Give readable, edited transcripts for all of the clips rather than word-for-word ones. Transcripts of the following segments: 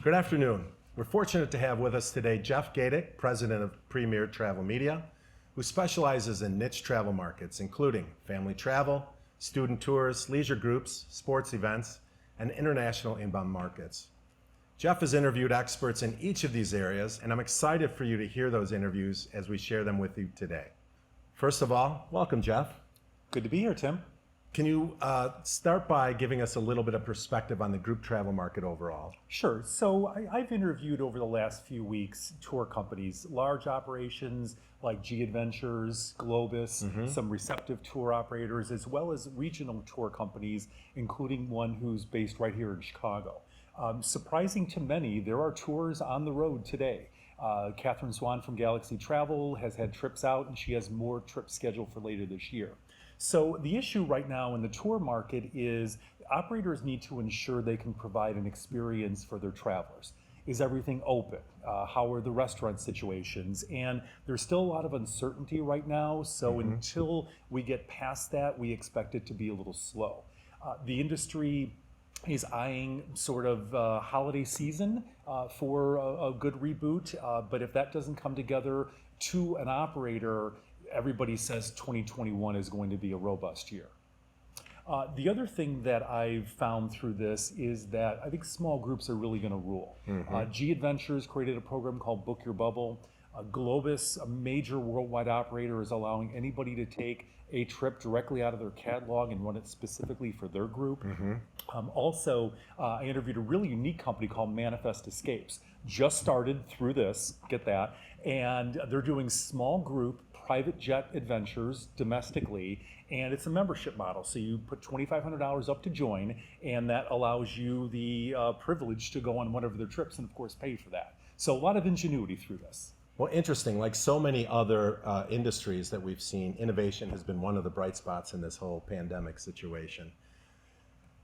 Good afternoon. We're fortunate to have with us today Jeff Gayduk, president of Premier Travel Media, who specializes in niche travel markets, including family travel, student tours, leisure groups, sports events, and international inbound markets. Jeff has interviewed experts in each of these areas, and I'm excited for you to hear those interviews as we share them with you today. First of all, welcome, Jeff. Good to be here, Tim. Can you start by giving us a little bit of perspective on the group travel market overall? Sure. So I've interviewed over the last few weeks tour companies, large operations like G Adventures, Globus, some receptive tour operators, as well as regional tour companies, including one who's based right here in Chicago. Surprising to many, there are tours on the road today. Catherine Swan from Galaxy Travel has had trips out, and she has more trips scheduled for later this year. So the issue right now in the tour market is operators need to ensure they can provide an experience for their travelers. Is everything open? How are the restaurant situations? And there's still a lot of uncertainty right now, so until we get past that, we expect it to be a little slow. The industry is eyeing sort of holiday season for a good reboot, but if that doesn't come together to an operator, everybody says 2021 is going to be a robust year. The other thing that I've found through this is that I think small groups are really going to rule. G Adventures created a program called Book Your Bubble. Globus, a major worldwide operator, is allowing anybody to take a trip directly out of their catalog and run it specifically for their group. Also, I interviewed a really unique company called Manifest Escapes. Just started through this, get that, and they're doing small group private jet adventures domestically, and it's a membership model. So you put $2,500 up to join, and that allows you the privilege to go on one of their trips and of course pay for that. So a lot of ingenuity through this. Well, interesting. Like so many other industries that we've seen, innovation has been one of the bright spots in this whole pandemic situation.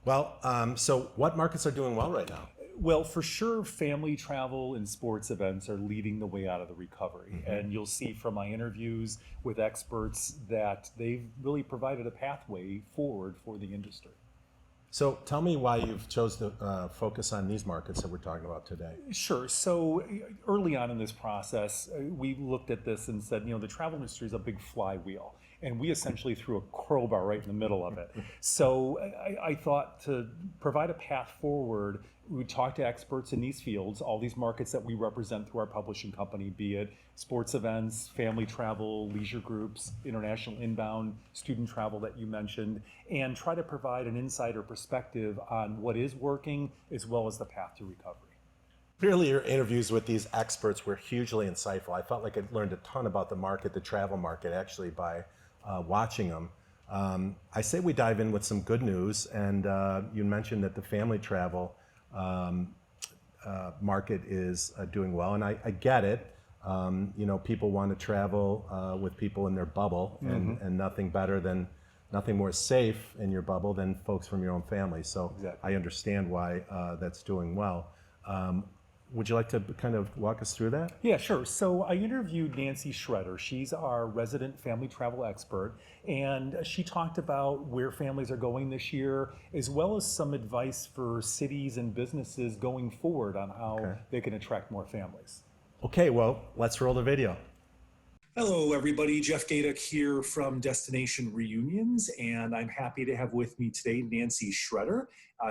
Well, so what markets are doing well right now? Well, for sure, family travel and sports events are leading the way out of the recovery. And you'll see from my interviews with experts that they've really provided a pathway forward for the industry. So tell me why you've chose to focus on these markets that we're talking about today. Sure. So early on in this process, we looked at this and said, the travel industry is a big flywheel. And we essentially threw a crowbar right in the middle of it. So I thought to provide a path forward, we would talk to experts in these fields, all these markets that we represent through our publishing company, be it sports events, family travel, leisure groups, international inbound, student travel that you mentioned, and try to provide an insider perspective on what is working as well as the path to recovery. Clearly, your interviews with these experts were hugely insightful. I felt like I learned a ton about the market, the travel market, actually, by watching them. I say we dive in with some good news, and you mentioned that the family travel market is doing well, and I get it. People want to travel with people in their bubble, and nothing more safe in your bubble than folks from your own family. So exactly. I understand why that's doing well. Would you like to kind of walk us through that? Yeah, sure. So I interviewed Nancy Schretter. She's our resident family travel expert, and she talked about where families are going this year, as well as some advice for cities and businesses going forward on how they can attract more families. Okay, well, let's roll the video. Hello, everybody. Jeff Gayduk here from Destination Reunions, and I'm happy to have with me today Nancy Schretter.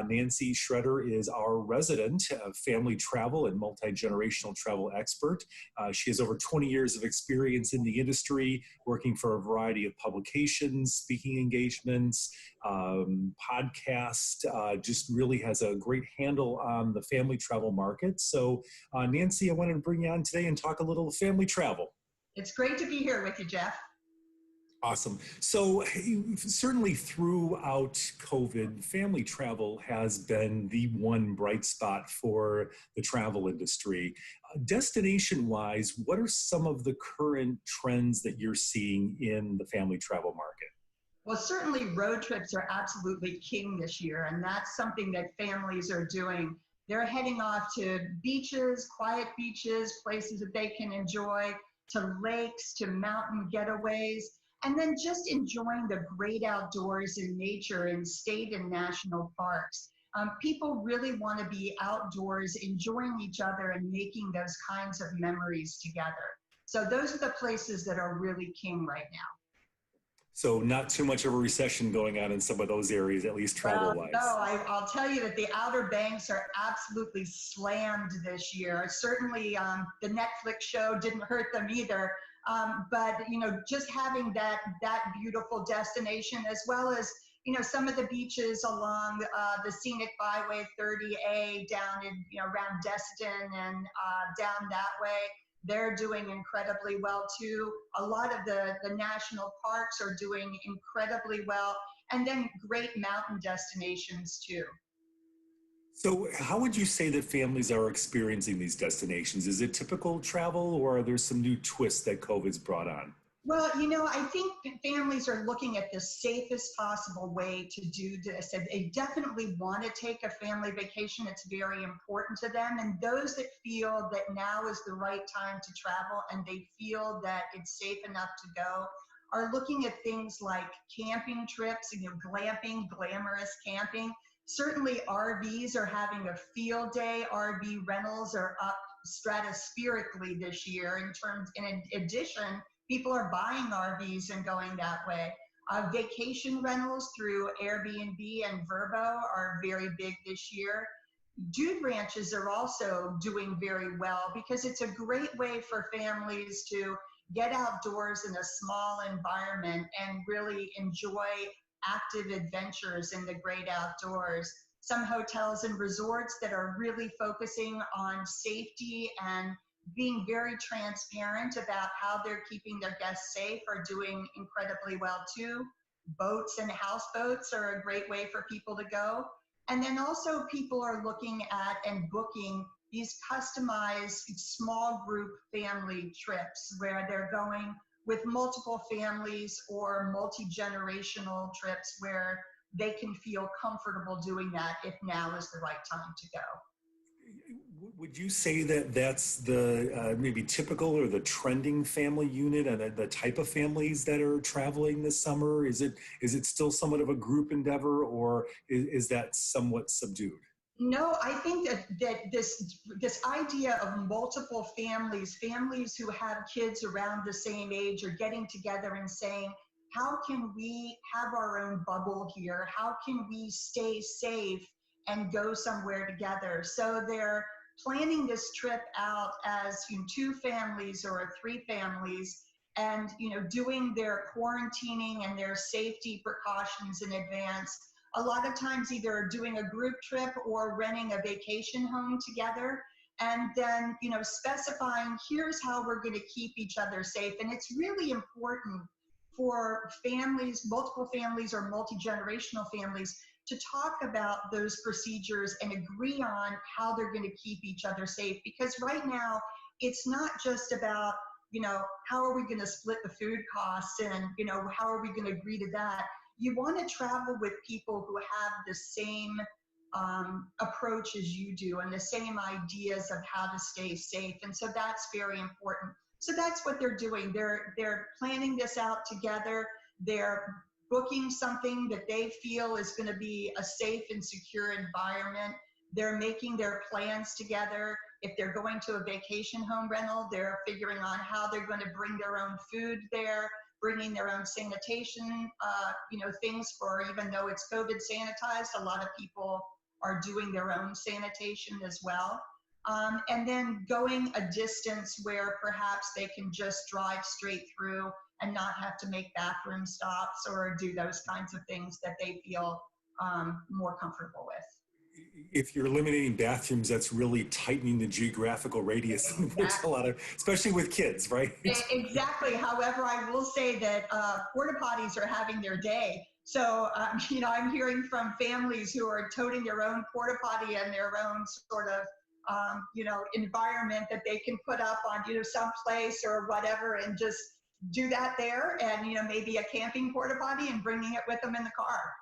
Nancy Schretter is our resident family travel and multi-generational travel expert. She has over 20 years of experience in the industry, working for a variety of publications, speaking engagements, podcasts, just really has a great handle on the family travel market. So, Nancy, I wanted to bring you on today and talk a little family travel. It's great to be here with you, Jeff. Awesome. So certainly throughout COVID, family travel has been the one bright spot for the travel industry. Destination-wise, what are some of the current trends that you're seeing in the family travel market? Well, certainly road trips are absolutely king this year, and that's something that families are doing. They're heading off to beaches, quiet beaches, places that they can enjoy, to lakes, to mountain getaways, and then just enjoying the great outdoors and nature in state and national parks. People really want to be outdoors, enjoying each other and making those kinds of memories together. So those are the places that are really king right now. So not too much of a recession going on in some of those areas, at least travel-wise. No, I'll tell you that the Outer Banks are absolutely slammed this year. Certainly, the Netflix show didn't hurt them either. But just having that beautiful destination, as well as some of the beaches along the scenic byway 30A down in around Destin and down that way. They're doing incredibly well too. A lot of the national parks are doing incredibly well, and then great mountain destinations too. So how would you say that families are experiencing these destinations? Is it typical travel, or are there some new twists that COVID's brought on? Well, I think families are looking at the safest possible way to do this. And they definitely want to take a family vacation. It's very important to them. And those that feel that now is the right time to travel and they feel that it's safe enough to go are looking at things like camping trips, glamping, glamorous camping. Certainly RVs are having a field day. RV rentals are up stratospherically this year in addition, people are buying RVs and going that way. Vacation rentals through Airbnb and Vrbo are very big this year. Dude ranches are also doing very well because it's a great way for families to get outdoors in a small environment and really enjoy active adventures in the great outdoors. Some hotels and resorts that are really focusing on safety and being very transparent about how they're keeping their guests safe are doing incredibly well too. Boats and houseboats are a great way for people to go. And then also people are looking at and booking these customized small group family trips where they're going with multiple families or multi-generational trips where they can feel comfortable doing that if now is the right time to go. Would you say that that's the maybe typical or the trending family unit and the type of families that are traveling this summer? Is it still somewhat of a group endeavor, or is that somewhat subdued? No, I think that this idea of multiple families who have kids around the same age are getting together and saying, how can we have our own bubble here? How can we stay safe and go somewhere together? So they're planning this trip out as 2 families or 3 families and doing their quarantining and their safety precautions in advance. A lot of times either doing a group trip or renting a vacation home together and then specifying here's how we're going to keep each other safe. And it's really important for families, multiple families or multi-generational families, to talk about those procedures and agree on how they're going to keep each other safe. Because right now, it's not just about, how are we going to split the food costs and, how are we going to agree to that? You want to travel with people who have the same approach as you do and the same ideas of how to stay safe. And so that's very important. So that's what they're doing. They're planning this out together. They're booking something that they feel is going to be a safe and secure environment. They're making their plans together. If they're going to a vacation home rental, they're figuring on how they're going to bring their own food there, bringing their own sanitation, things for, even though it's COVID sanitized, a lot of people are doing their own sanitation as well. And then going a distance where perhaps they can just drive straight through and not have to make bathroom stops or do those kinds of things that they feel more comfortable with. If you're eliminating bathrooms, that's really tightening the geographical radius, Exactly. which a lot of, especially with kids, right? Exactly. However, I will say that porta potties are having their day. So, I'm hearing from families who are toting their own porta potty and their own sort of, environment that they can put up on, some place or whatever and just do that there and, maybe a camping porta potty and bringing it with them in the car.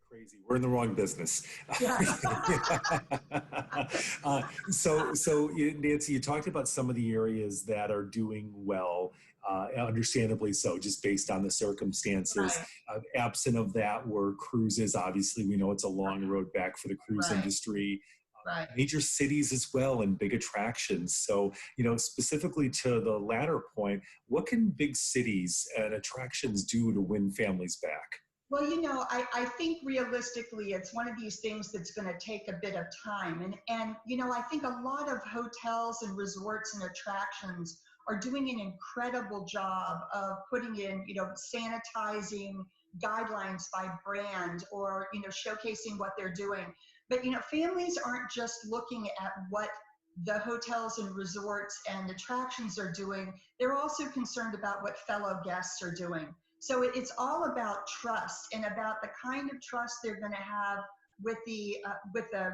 Crazy. We're in the wrong business. Yeah. So Nancy, you talked about some of the areas that are doing well. understandably so, just based on the circumstances. Right, Absent of that were cruises. Obviously, we know it's a long road back for the cruise right, industry. right. Major cities as well and big attractions. So, specifically to the latter point, what can big cities and attractions do to win families back? Well, I think realistically, it's one of these things that's going to take a bit of time. And I think a lot of hotels and resorts and attractions are doing an incredible job of putting in, sanitizing guidelines by brand or, showcasing what they're doing. But, families aren't just looking at what the hotels and resorts and attractions are doing. They're also concerned about what fellow guests are doing. So it's all about trust and about the kind of trust they're going to have with the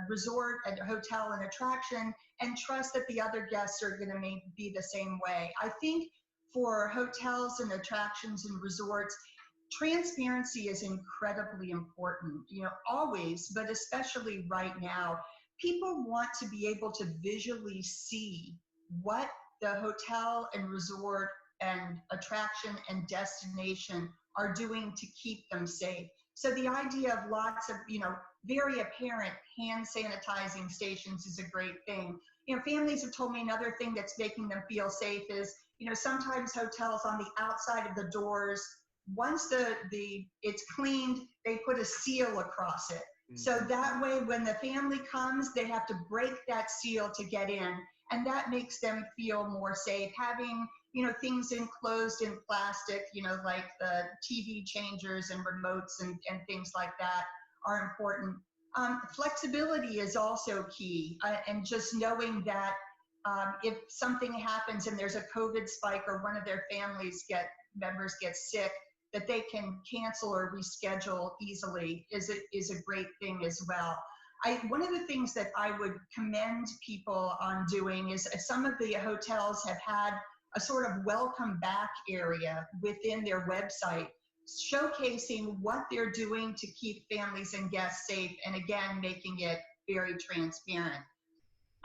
resort and hotel and attraction, and trust that the other guests are going to be the same way. I think for hotels and attractions and resorts, transparency is incredibly important. Always, but especially right now, people want to be able to visually see what the hotel and resort and attraction and destination are doing to keep them safe. So the idea of lots of, very apparent hand sanitizing stations is a great thing. Families have told me another thing that's making them feel safe is, sometimes hotels on the outside of the doors, once it's cleaned, they put a seal across it. So that way, when the family comes, they have to break that seal to get in. And that makes them feel more safe. Having, things enclosed in plastic, like the TV changers and remotes and things like that are important. Flexibility is also key. And just knowing that if something happens and there's a COVID spike or one of their members gets sick, that they can cancel or reschedule easily is a great thing as well. One of the things that I would commend people on doing is some of the hotels have had a sort of welcome back area within their website, showcasing what they're doing to keep families and guests safe, and again, making it very transparent.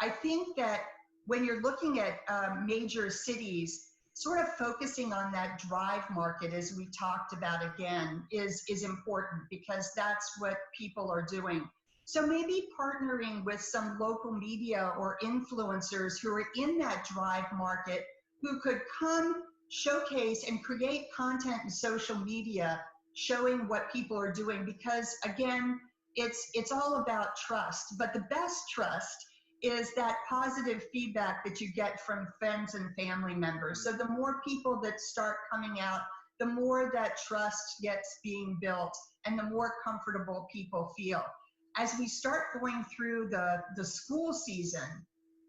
I think that when you're looking at major cities, sort of focusing on that drive market, as we talked about again, is important, because that's what people are doing. So maybe partnering with some local media or influencers who are in that drive market, who could come showcase and create content in social media showing what people are doing, because again, it's all about trust. But the best trust is that positive feedback that you get from friends and family members. So the more people that start coming out, the more that trust gets being built and the more comfortable people feel. As we start going through the school season,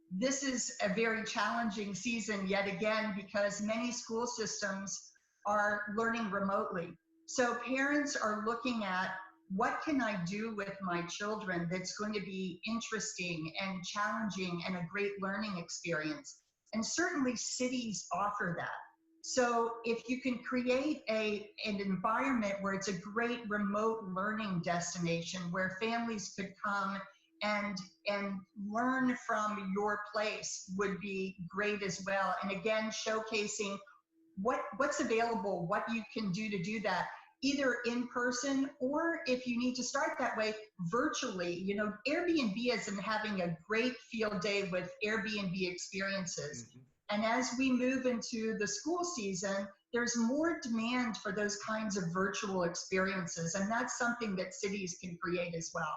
this is a very challenging season yet again, because many school systems are learning remotely. So parents are looking at, what can I do with my children that's going to be interesting and challenging and a great learning experience? And certainly cities offer that. So if you can create an environment where it's a great remote learning destination where families could come and learn from your place, would be great as well. And again, showcasing what's available, what you can do to do that, either in person, or if you need to start that way, virtually. Airbnb is having a great field day with Airbnb experiences. And as we move into the school season, there's more demand for those kinds of virtual experiences. And that's something that cities can create as well,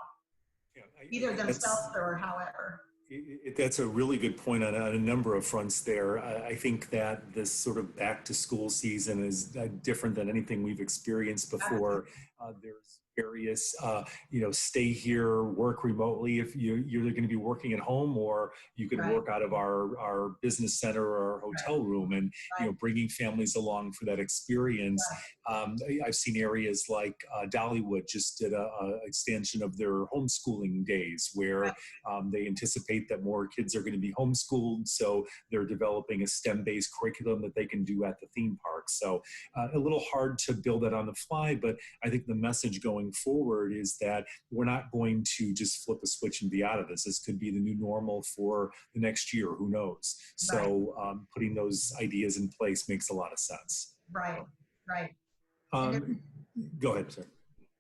either themselves or however. That's a really good point on a number of fronts there. I think that this sort of back to school season is different than anything we've experienced before. There's various, stay here, work remotely. If you're going to be working at home, or you can work out of our business center or our hotel room, and bringing families along for that experience. I've seen areas like Dollywood just did a extension of their homeschooling days, where they anticipate that more kids are going to be homeschooled, so they're developing a STEM-based curriculum that they can do at the theme park. So a little hard to build that on the fly, but I think the message going going forward is that we're not going to just flip a switch and be out of this. This could be the new normal for the next year, who knows? So putting those ideas in place makes a lot of sense. Right, right. Go ahead, sir.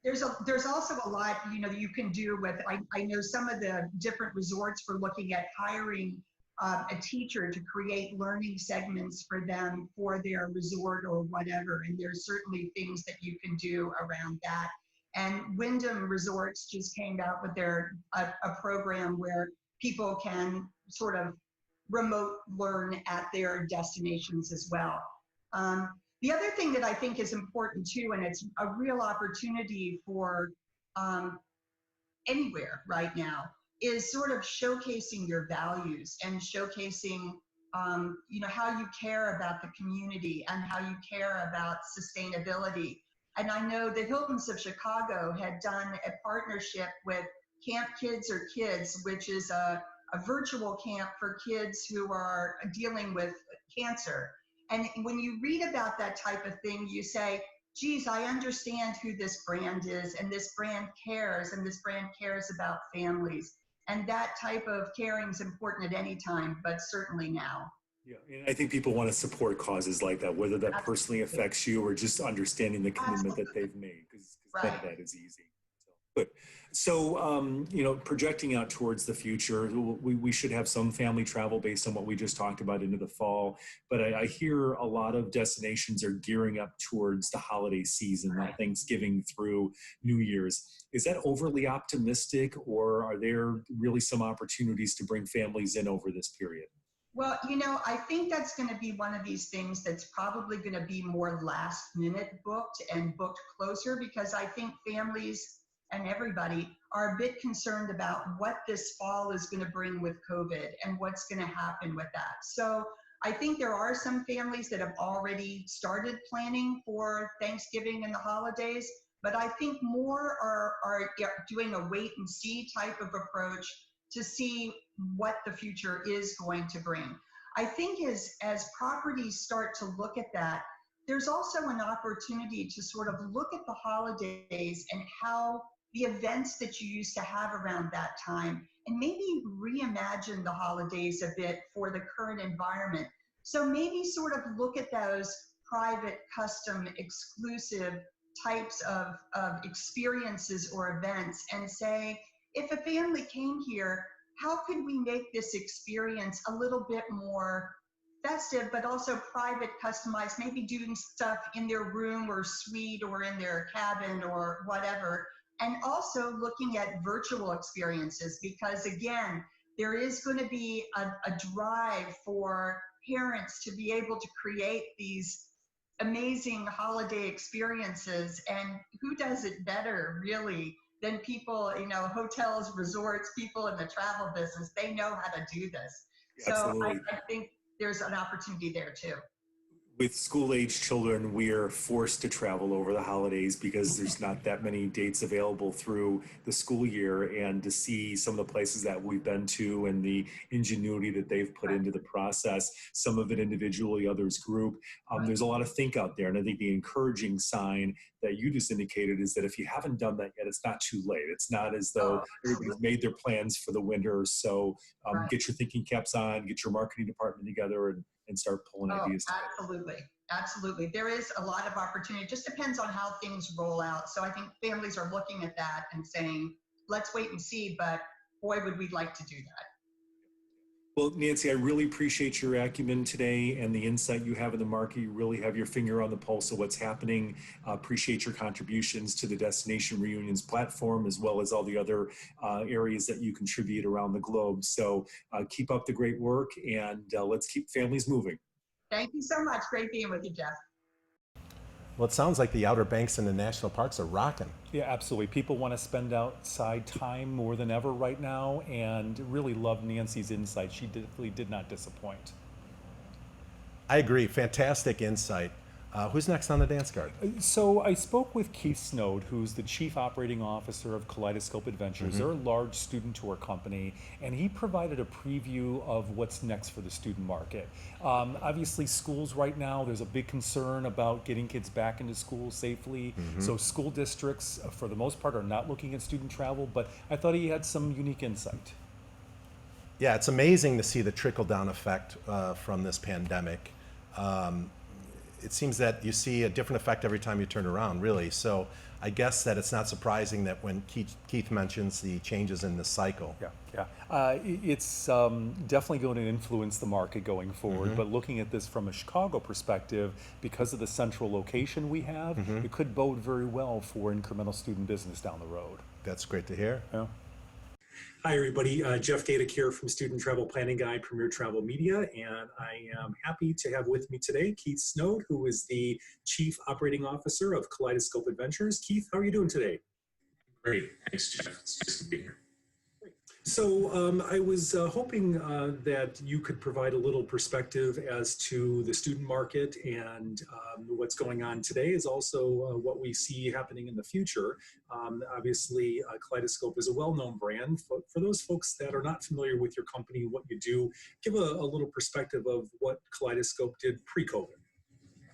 There's also a lot, you can do with, I know some of the different resorts for looking at hiring a teacher to create learning segments for them for their resort or whatever. And there's certainly things that you can do around that. And Wyndham Resorts just came out with a program where people can sort of remote learn at their destinations as well. The other thing that I think is important too, and it's a real opportunity for anywhere right now, is sort of showcasing your values and showcasing, how you care about the community and how you care about sustainability. And I know the Hiltons of Chicago had done a partnership with Camp Kids or Kids, which is a virtual camp for kids who are dealing with cancer. And when you read about that type of thing, you say, geez, I understand who this brand is, and this brand cares, and this brand cares about families. And that type of caring is important at any time, but certainly now. Yeah, and I think people want to support causes like that, whether that personally affects you or just understanding the commitment that they've made, because none of that is easy. So, projecting out towards the future, we should have some family travel based on what we just talked about into the fall. But I hear a lot of destinations are gearing up towards the holiday season, Thanksgiving through New Year's. Is that overly optimistic, or are there really some opportunities to bring families in over this period? Well, I think that's going to be one of these things that's probably going to be more last minute booked and booked closer, because I think families and everybody are a bit concerned about what this fall is going to bring with COVID and what's going to happen with that. So I think there are some families that have already started planning for Thanksgiving and the holidays, but I think more are doing a wait and see type of approach to see what the future is going to bring. I think as properties start to look at that, there's also an opportunity to sort of look at the holidays and how the events that you used to have around that time, and maybe reimagine the holidays a bit for the current environment. So maybe sort of look at those private, custom, exclusive types of experiences or events and say, if a family came here, how could we make this experience a little bit more festive, but also private, customized, maybe doing stuff in their room or suite or in their cabin or whatever. And also looking at virtual experiences, because again, there is going to be a drive for parents to be able to create these amazing holiday experiences. And who does it better, really, than people, hotels, resorts, people in the travel business? They know how to do this. Absolutely. So I think there's an opportunity there too. With school-age children, we're forced to travel over the holidays because there's not that many dates available through the school year, and to see some of the places that we've been to and the ingenuity that they've put into the process, some of it individually, others group, there's a lot of think out there. And I think the encouraging sign that you just indicated is that if you haven't done that yet, it's not too late. It's not as though everybody's made their plans for the winter. So get your thinking caps on, get your marketing department together, and start pulling ideas together. Absolutely. There is a lot of opportunity. It just depends on how things roll out. So I think families are looking at that and saying, let's wait and see, but boy, would we like to do that. Well, Nancy, I really appreciate your acumen today and the insight you have in the market. You really have your finger on the pulse of what's happening. Appreciate your contributions to the Destination Reunions platform, as well as all the other areas that you contribute around the globe. So keep up the great work, and let's keep families moving. Thank you so much. Great being with you, Jeff. Well, it sounds like the Outer Banks and the national parks are rocking. Yeah, absolutely. People want to spend outside time more than ever right now, and really love Nancy's insight. She definitely did not disappoint. I agree. Fantastic insight. Who's next on the dance card? So I spoke with Keith Snode, who's the Chief Operating Officer of Kaleidoscope Adventures. They're a large student tour company, and he provided a preview of what's next for the student market. Obviously, schools right now, there's a big concern about getting kids back into school safely. So school districts, for the most part, are not looking at student travel, but I thought he had some unique insight. Yeah, it's amazing to see the trickle-down effect from this pandemic. It seems that you see a different effect every time you turn around, really. So I guess that it's not surprising that when Keith mentions the changes in the cycle. It's definitely going to influence the market going forward, but looking at this from a Chicago perspective, because of the central location we have, it could bode very well for incremental student business down the road. That's great to hear. Yeah. Hi, everybody. Jeff Gayduk here from Student Travel Planning Guide, Premier Travel Media, and I am happy to have with me today Keith Snode, who is the Chief Operating Officer of Kaleidoscope Adventures. Keith, how are you doing today? Great. Thanks, Jeff. It's nice to be here. So I was hoping that you could provide a little perspective as to the student market and what's going on today is also what we see happening in the future. Obviously, Kaleidoscope is a well-known brand. For those folks that are not familiar with your company, what you do, give a little perspective of what Kaleidoscope did pre-COVID.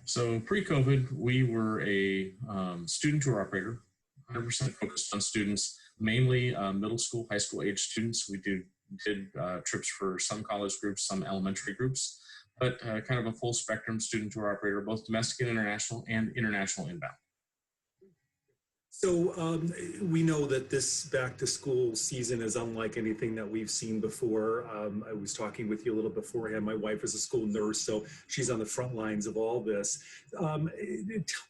So pre-COVID, we were a student tour operator, 100% focused on students, mainly middle school, high school age students. We did trips for some college groups, some elementary groups, but kind of a full spectrum student tour operator, both domestic and international inbound. So we know that this back to school season is unlike anything that we've seen before. I was talking with you a little beforehand. My wife is a school nurse, so she's on the front lines of all this. Tell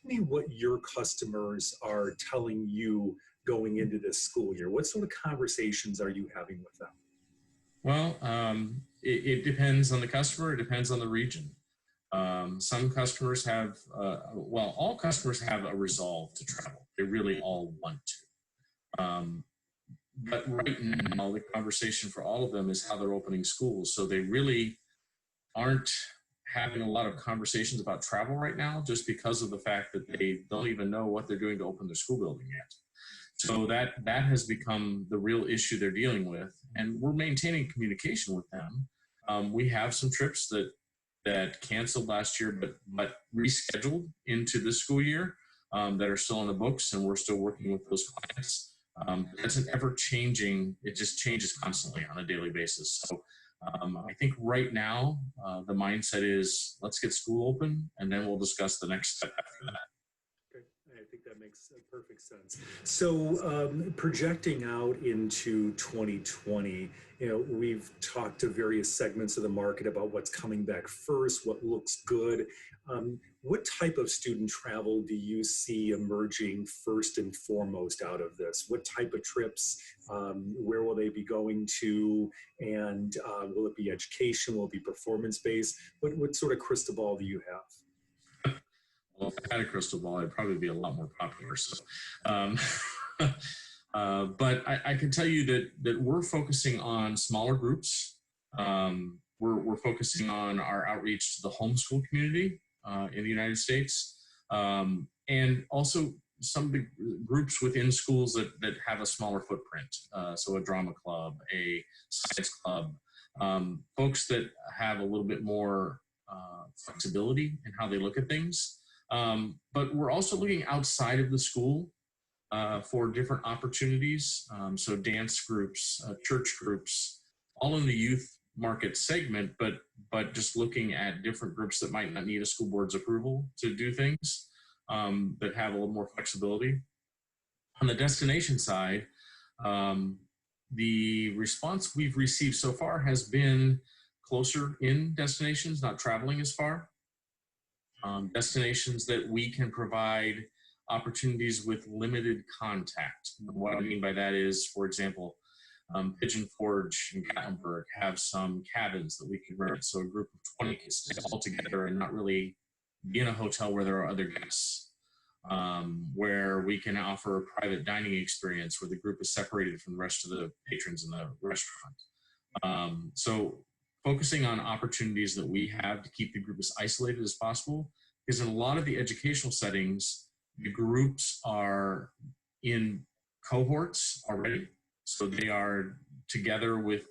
me what your customers are telling you going into this school year. What sort of conversations are you having with them? Well, it depends on the customer. It depends on the region. Some customers have, all customers have a resolve to travel. They really all want to. But right now, the conversation for all of them is how they're opening schools. So they really aren't having a lot of conversations about travel right now, just because of the fact that they don't even know what they're doing to open their school building yet. So that has become the real issue they're dealing with. And we're maintaining communication with them. We have some trips that canceled last year, but rescheduled into this school year that are still on the books, and we're still working with those clients. It's an ever-changing, it just changes constantly on a daily basis. So I think right now, the mindset is let's get school open, and then we'll discuss the next step after that. I think that makes perfect sense. So projecting out into 2020, we've talked to various segments of the market about what's coming back first, what looks good. What type of student travel do you see emerging first and foremost out of this? What type of trips? Where will they be going to? And will it be education? Will it be performance-based? What sort of crystal ball do you have? Well, if I had a crystal ball, I'd probably be a lot more popular. So, but I can tell you that we're focusing on smaller groups. We're focusing on our outreach to the homeschool community in the United States, and also some big groups within schools that have a smaller footprint. So a drama club, a science club, folks that have a little bit more flexibility in how they look at things. But we're also looking outside of the school for different opportunities. So dance groups, church groups, all in the youth market segment, but just looking at different groups that might not need a school board's approval to do things, that have a little more flexibility. On the destination side, the response we've received so far has been closer in destinations, not traveling as far. Destinations that we can provide opportunities with limited contact. What I mean by that is, for example, Pigeon Forge and Gatlinburg have some cabins that we can rent. So a group of 20 can stay all together and not really be in a hotel where there are other guests, where we can offer a private dining experience where the group is separated from the rest of the patrons in the restaurant. So focusing on opportunities that we have to keep the group as isolated as possible, because in a lot of the educational settings, the groups are in cohorts already. So they are together with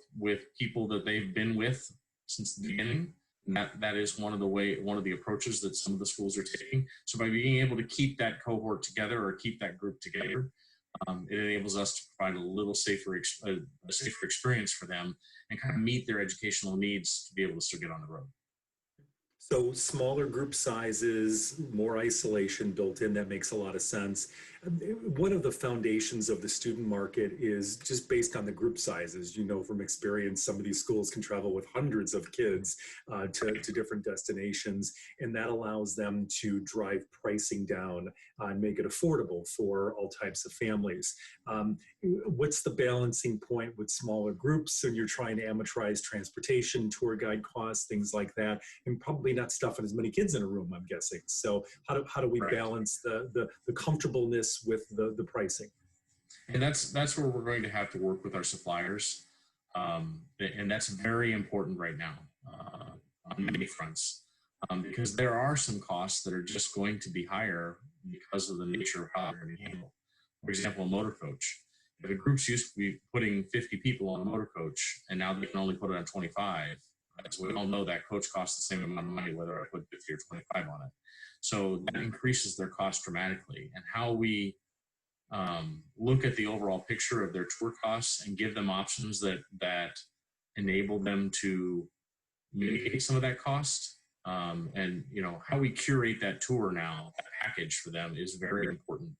people that they've been with since the beginning. And that is one of the approaches that some of the schools are taking. So by being able to keep that cohort together or keep that group together, it enables us to provide a safer experience for them and kind of meet their educational needs to be able to still get on the road. So smaller group sizes, more isolation built in, that makes a lot of sense. One of the foundations of the student market is just based on the group sizes. You know from experience, some of these schools can travel with hundreds of kids to different destinations, and that allows them to drive pricing down and make it affordable for all types of families. What's the balancing point with smaller groups? And you're trying to amortize transportation, tour guide costs, things like that, and probably not stuffing as many kids in a room, I'm guessing. So how do we balance the comfortableness with the pricing? And that's where we're going to have to work with our suppliers. And that's very important right now on many fronts, because there are some costs that are just going to be higher because of the nature of how they're going to be handled. For example, a motor coach. If the groups used to be putting 50 people on a motor coach, and now they can only put it on 25, right? So we all know that coach costs the same amount of money whether I put 50 or 25 on it. So that increases their cost dramatically. And how we look at the overall picture of their tour costs and give them options that enable them to mitigate some of that cost. And how we curate that tour now, that package for them, is very important,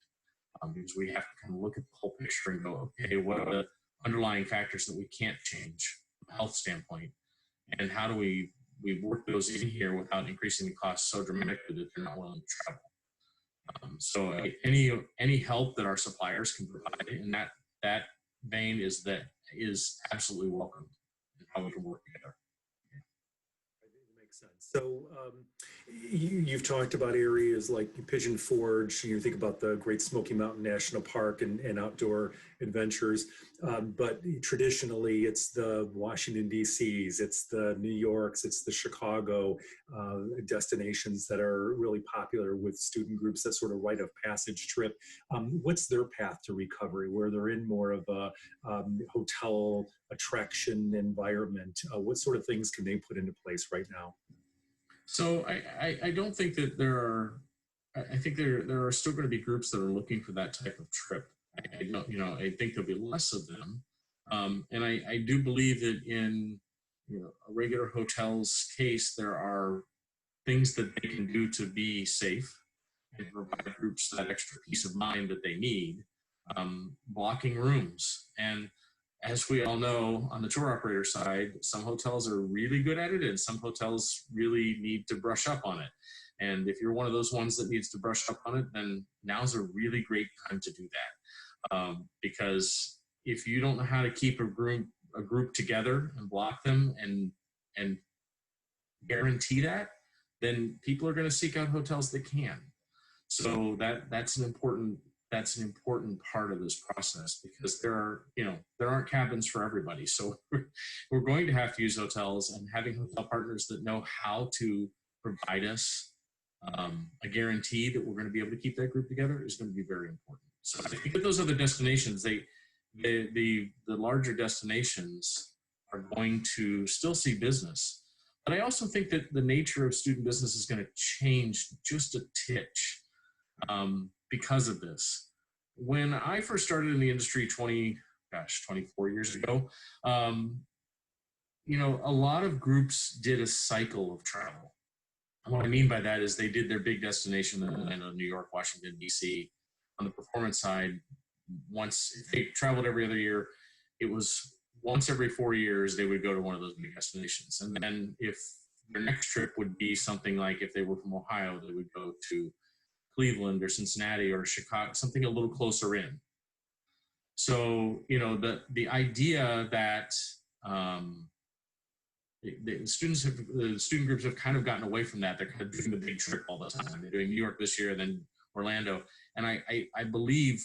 because we have to kind of look at the whole picture and go, okay, what are the underlying factors that we can't change from a health standpoint, and how do we work those in here without increasing the cost so dramatically that they're not willing to travel. So any help that our suppliers can provide in that vein is absolutely welcome, and how we can work together. Makes sense. So you've talked about areas like Pigeon Forge. You think about the Great Smoky Mountain National Park and outdoor adventures. But traditionally, it's the Washington, D.C.'s, it's the New York's, it's the Chicago destinations that are really popular with student groups, that sort of rite of passage trip. What's their path to recovery, where they're in more of a hotel attraction environment? What sort of things can they put into place right now? So I don't think that I think there are still going to be groups that are looking for that type of trip. I think there'll be less of them. And I do believe that in a regular hotel's case, there are things that they can do to be safe and provide groups that extra peace of mind that they need, blocking rooms. And as we all know, on the tour operator side, some hotels are really good at it and some hotels really need to brush up on it. And if you're one of those ones that needs to brush up on it, then now's a really great time to do that. Because if you don't know how to keep a group together and block them and guarantee that, then people are going to seek out hotels that can. So that's an important part of this process, because there aren't cabins for everybody. So we're going to have to use hotels, and having hotel partners that know how to provide us a guarantee that we're going to be able to keep that group together is going to be very important. So I think that those other destinations, the larger destinations are going to still see business. But I also think that the nature of student business is going to change just a titch because of this. When I first started in the industry 24 years ago, a lot of groups did a cycle of travel. And what I mean by that is they did their big destination in Atlanta, New York, Washington, D.C. On the performance side, if they traveled every other year, it was once every 4 years they would go to one of those big destinations. And then if their next trip would be something like, if they were from Ohio, they would go to Cleveland or Cincinnati or Chicago, something a little closer in. So, the idea that the student groups have kind of gotten away from that. They're kind of doing the big trip all the time. They're doing New York this year, then Orlando. And I believe,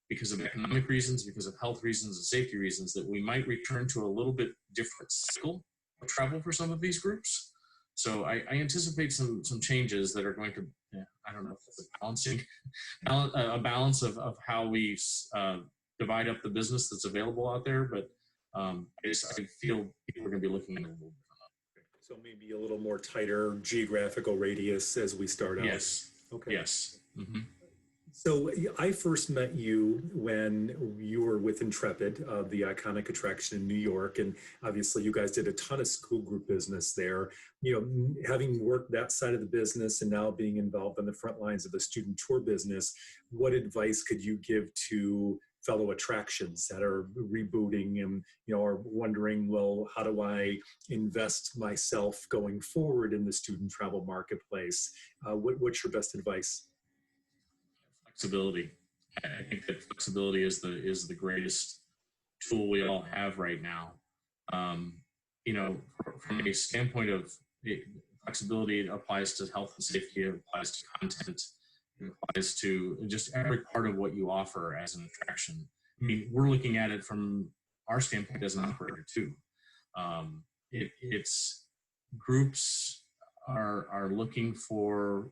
because of economic reasons, because of health reasons and safety reasons, that we might return to a little bit different cycle of travel for some of these groups. So I anticipate some changes that are going to, I don't know if it's a balance of how we divide up the business that's available out there, but I feel people are going to be looking at it a little bit. So maybe a little more tighter geographical radius as we start out. Yes. Okay. Yes. Mm-hmm. So I first met you when you were with Intrepid, the iconic attraction in New York, and obviously you guys did a ton of school group business there. You know, having worked that side of the business and now being involved on the front lines of the student tour business, what advice could you give to fellow attractions that are rebooting and are wondering, well, how do I invest myself going forward in the student travel marketplace? What's your best advice? Flexibility. I think that flexibility is the greatest tool we all have right now. From a standpoint of flexibility, it applies to health and safety, it applies to content, it applies to just every part of what you offer as an attraction. I mean, we're looking at it from our standpoint as an operator too. It's groups are looking for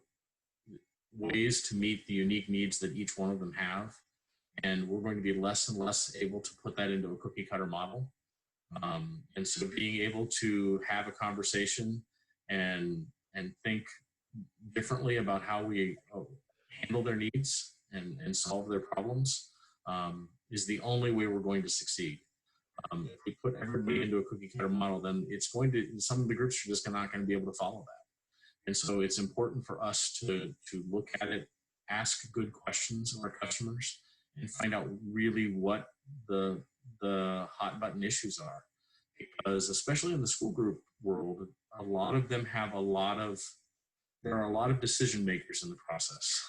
ways to meet the unique needs that each one of them have. And we're going to be less and less able to put that into a cookie cutter model. And so being able to have a conversation and think differently about how we handle their needs and solve their problems is the only way we're going to succeed. If we put everybody into a cookie cutter model, then some of the groups are just not going to be able to follow that. And so it's important for us to look at it, ask good questions of our customers, and find out really what the hot button issues are. Because especially in the school group world, a lot of them have there are a lot of decision makers in the process.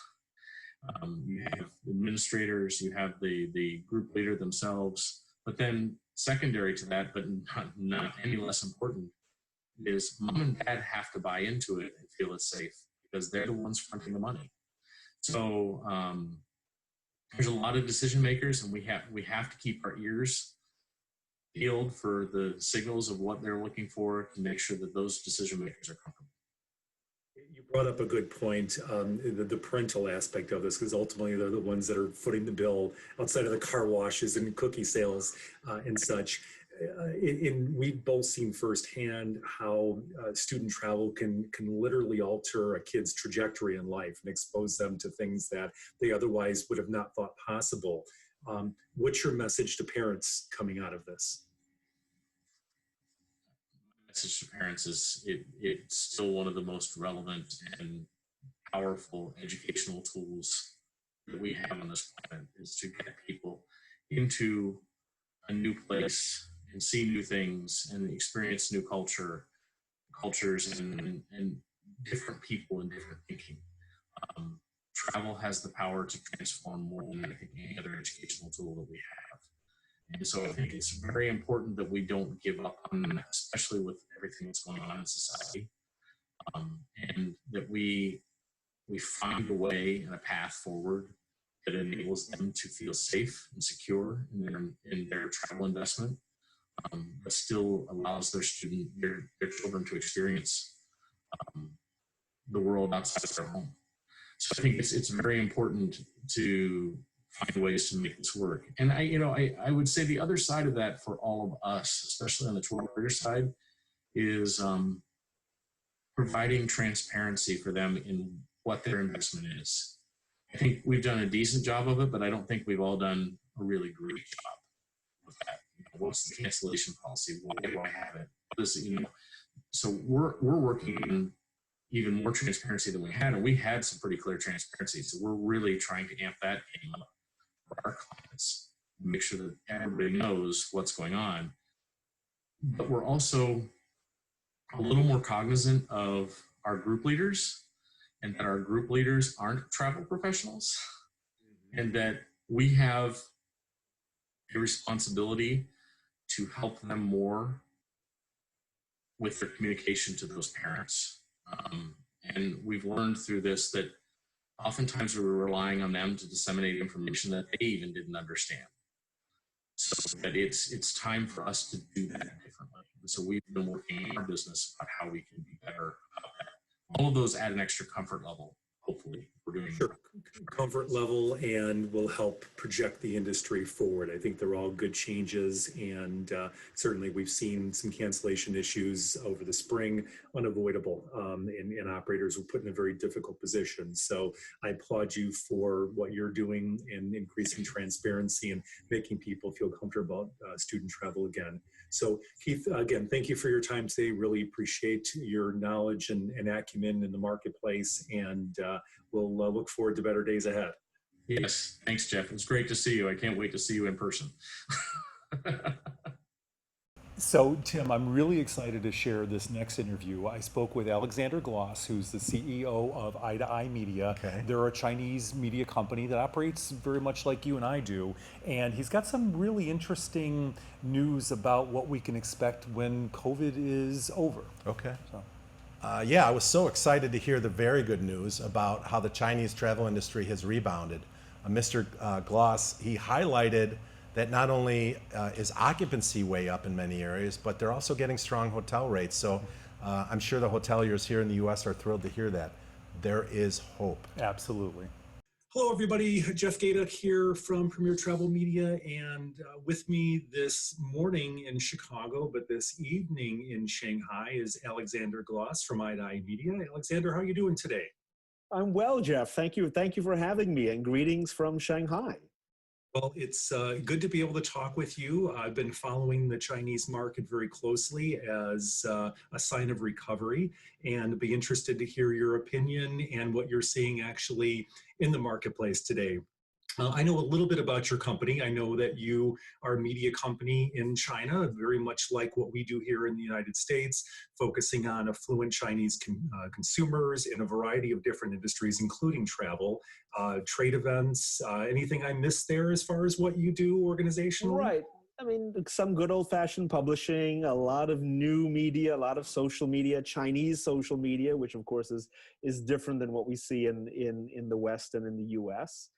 You have administrators, you have the group leader themselves, but then secondary to that, but not any less important, is mom and dad have to buy into it and feel it's safe because they're the ones fronting the money. So there's a lot of decision makers, and we have to keep our ears peeled for the signals of what they're looking for to make sure that those decision makers are comfortable. You brought up a good point, the parental aspect of this, because ultimately they're the ones that are footing the bill outside of the car washes and cookie sales and such. We've both seen firsthand how student travel can literally alter a kid's trajectory in life and expose them to things that they otherwise would have not thought possible. What's your message to parents coming out of this? Message to parents is it's still one of the most relevant and powerful educational tools that we have on this planet, is to get people into a new place and see new things and experience new cultures and different people and different thinking. Travel has the power to transform more than I think any other educational tool that we have. And so I think it's very important that we don't give up on that, especially with everything that's going on in society, and that we find a way and a path forward that enables them to feel safe and secure in their travel investment, but still allows their children to experience the world outside of their home. So I think it's very important to find ways to make this work. And I would say the other side of that for all of us, especially on the tour operator side, is providing transparency for them in what their investment is. I think we've done a decent job of it, but I don't think we've all done a really great job with that. What's the cancellation policy? Why do I have it? So we're working on even more transparency than we had, and we had some pretty clear transparency. So we're really trying to amp that game up for our clients, make sure that everybody knows what's going on. But we're also a little more cognizant of our group leaders, and that our group leaders aren't travel professionals, and that we have a responsibility to help them more with their communication to those parents. And we've learned through this that oftentimes we're relying on them to disseminate information that they even didn't understand. So that it's time for us to do that differently. So we've been working in our business about how we can be better all of those add an extra comfort level. Hopefully, we're doing Sure. Comfort level and will help project the industry forward. I think they're all good changes, and certainly we've seen some cancellation issues over the spring, unavoidable, and operators were put in a very difficult position. So I applaud you for what you're doing in increasing transparency and making people feel comfortable about student travel again. So Keith, again, thank you for your time today. Really appreciate your knowledge and acumen in the marketplace, and we'll look forward to better days ahead. Yes, thanks, Jeff. It was great to see you. I can't wait to see you in person. So, Tim, I'm really excited to share this next interview. I spoke with Alexander Gloss, who's the CEO of Eye to Eye Media. Okay. They're a Chinese media company that operates very much like you and I do. And he's got some really interesting news about what we can expect when COVID is over. Okay. So. Yeah, I was so excited to hear the very good news about how the Chinese travel industry has rebounded. Mr. Gloss, he highlighted that not only is occupancy way up in many areas, but they're also getting strong hotel rates. So I'm sure the hoteliers here in the U.S. are thrilled to hear that. There is hope. Absolutely. Hello, everybody. Jeff Gayduk here from Premier Travel Media, and with me this morning in Chicago, but this evening in Shanghai, is Alexander Gloss from Eye to Eye Media. Alexander, how are you doing today? I'm well, Jeff. Thank you. Thank you for having me, and greetings from Shanghai. Well, it's good to be able to talk with you. I've been following the Chinese market very closely as a sign of recovery, and be interested to hear your opinion and what you're seeing actually in the marketplace today. I know a little bit about your company. I know that you are a media company in China, very much like what we do here in the United States, focusing on affluent Chinese consumers in a variety of different industries, including travel, trade events. Anything I missed there as far as what you do organizationally? Right. I mean, some good old-fashioned publishing, a lot of new media, a lot of social media, Chinese social media, which of course is different than what we see in the West and in the U.S.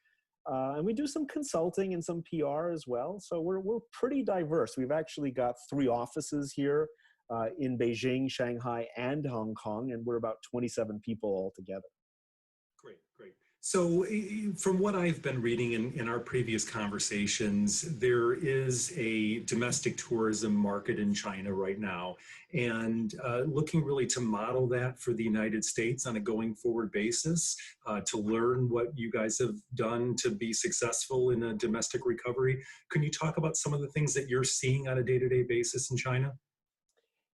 And we do some consulting and some PR as well. So we're pretty diverse. We've actually got 3 offices here in Beijing, Shanghai, and Hong Kong, and we're about 27 people altogether. Great, great. So from what I've been reading in our previous conversations, there is a domestic tourism market in China right now, and looking really to model that for the United States on a going forward basis, to learn what you guys have done to be successful in a domestic recovery. Can you talk about some of the things that you're seeing on a day-to-day basis in China?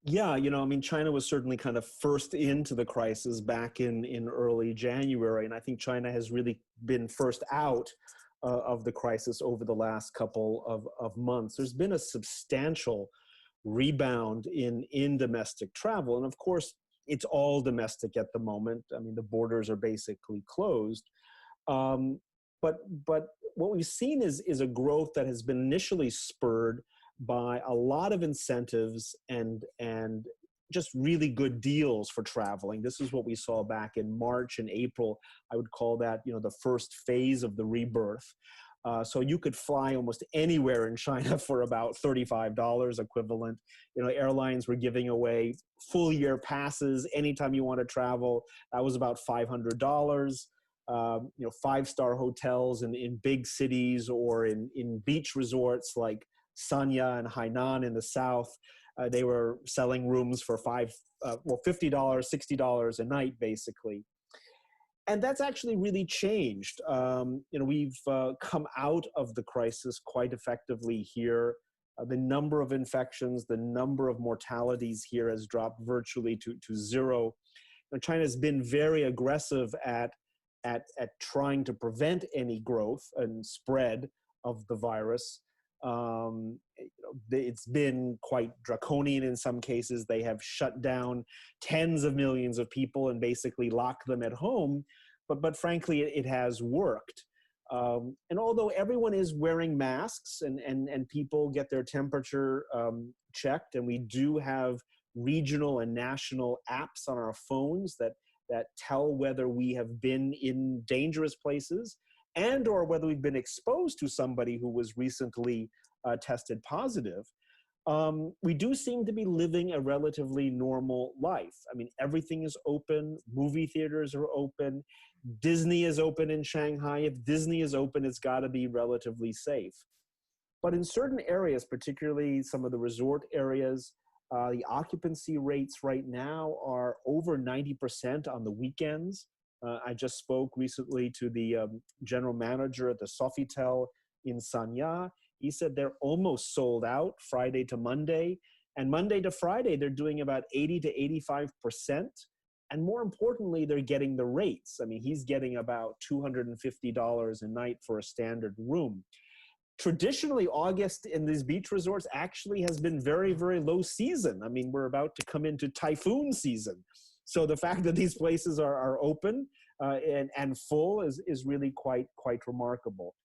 Yeah, I mean, China was certainly kind of first into the crisis back in early January, and I think China has really been first out of the crisis over the last couple of months. There's been a substantial rebound in domestic travel, and of course, it's all domestic at the moment. I mean, the borders are basically closed. But what we've seen is a growth that has been initially spurred by a lot of incentives and just really good deals for traveling. This is what we saw back in March and April. I would call that, the first phase of the rebirth. So you could fly almost anywhere in China for about $35 equivalent. Airlines were giving away full year passes anytime you want to travel. That was about $500. 5-star hotels in big cities or in beach resorts like Sanya and Hainan in the south, they were selling rooms for $50, $60 a night, basically. And that's actually really changed. We've come out of the crisis quite effectively here. The number of infections, the number of mortalities here has dropped virtually to zero. China's been very aggressive at trying to prevent any growth and spread of the virus. It's been quite draconian in some cases. They have shut down tens of millions of people and basically locked them at home. But frankly, it has worked. And although everyone is wearing masks and people get their temperature checked, and we do have regional and national apps on our phones that tell whether we have been in dangerous places and or whether we've been exposed to somebody who was recently tested positive, we do seem to be living a relatively normal life. I mean, everything is open. Movie theaters are open. Disney is open in Shanghai. If Disney is open, it's got to be relatively safe. But in certain areas, particularly some of the resort areas, the occupancy rates right now are over 90% on the weekends. I just spoke recently to the general manager at the Sofitel in Sanya. He said they're almost sold out Friday to Monday. And Monday to Friday, they're doing about 80 to 85%. And more importantly, they're getting the rates. I mean, he's getting about $250 a night for a standard room. Traditionally, August in these beach resorts actually has been very, very low season. I mean, we're about to come into typhoon season. So the fact that these places are open and full is really quite remarkable.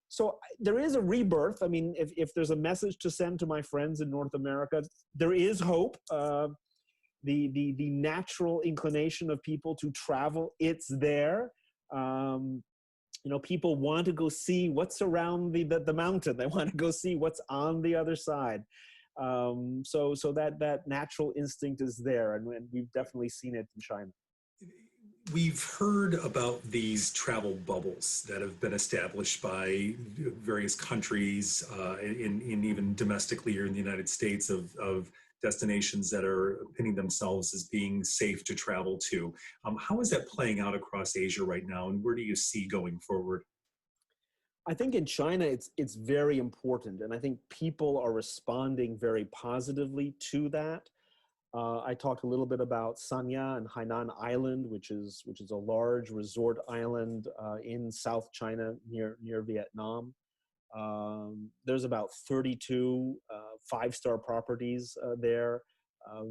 So there is a rebirth. I mean, if there's a message to send to my friends in North America, there is hope. The natural inclination of people to travel, it's there. You know, people want to go see what's around the mountain. They want to go see what's on the other side. So that natural instinct is there, and we've definitely seen it in China. We've heard about these travel bubbles that have been established by various countries, in even domestically here in the United States, of destinations that are pinning themselves as being safe to travel to. How is that playing out across Asia right now, and where do you see going forward? I think in China, it's very important, and I think people are responding very positively to that. I talked a little bit about Sanya and Hainan Island, which is a large resort island in South China near Vietnam. There's about 32 five-star properties there,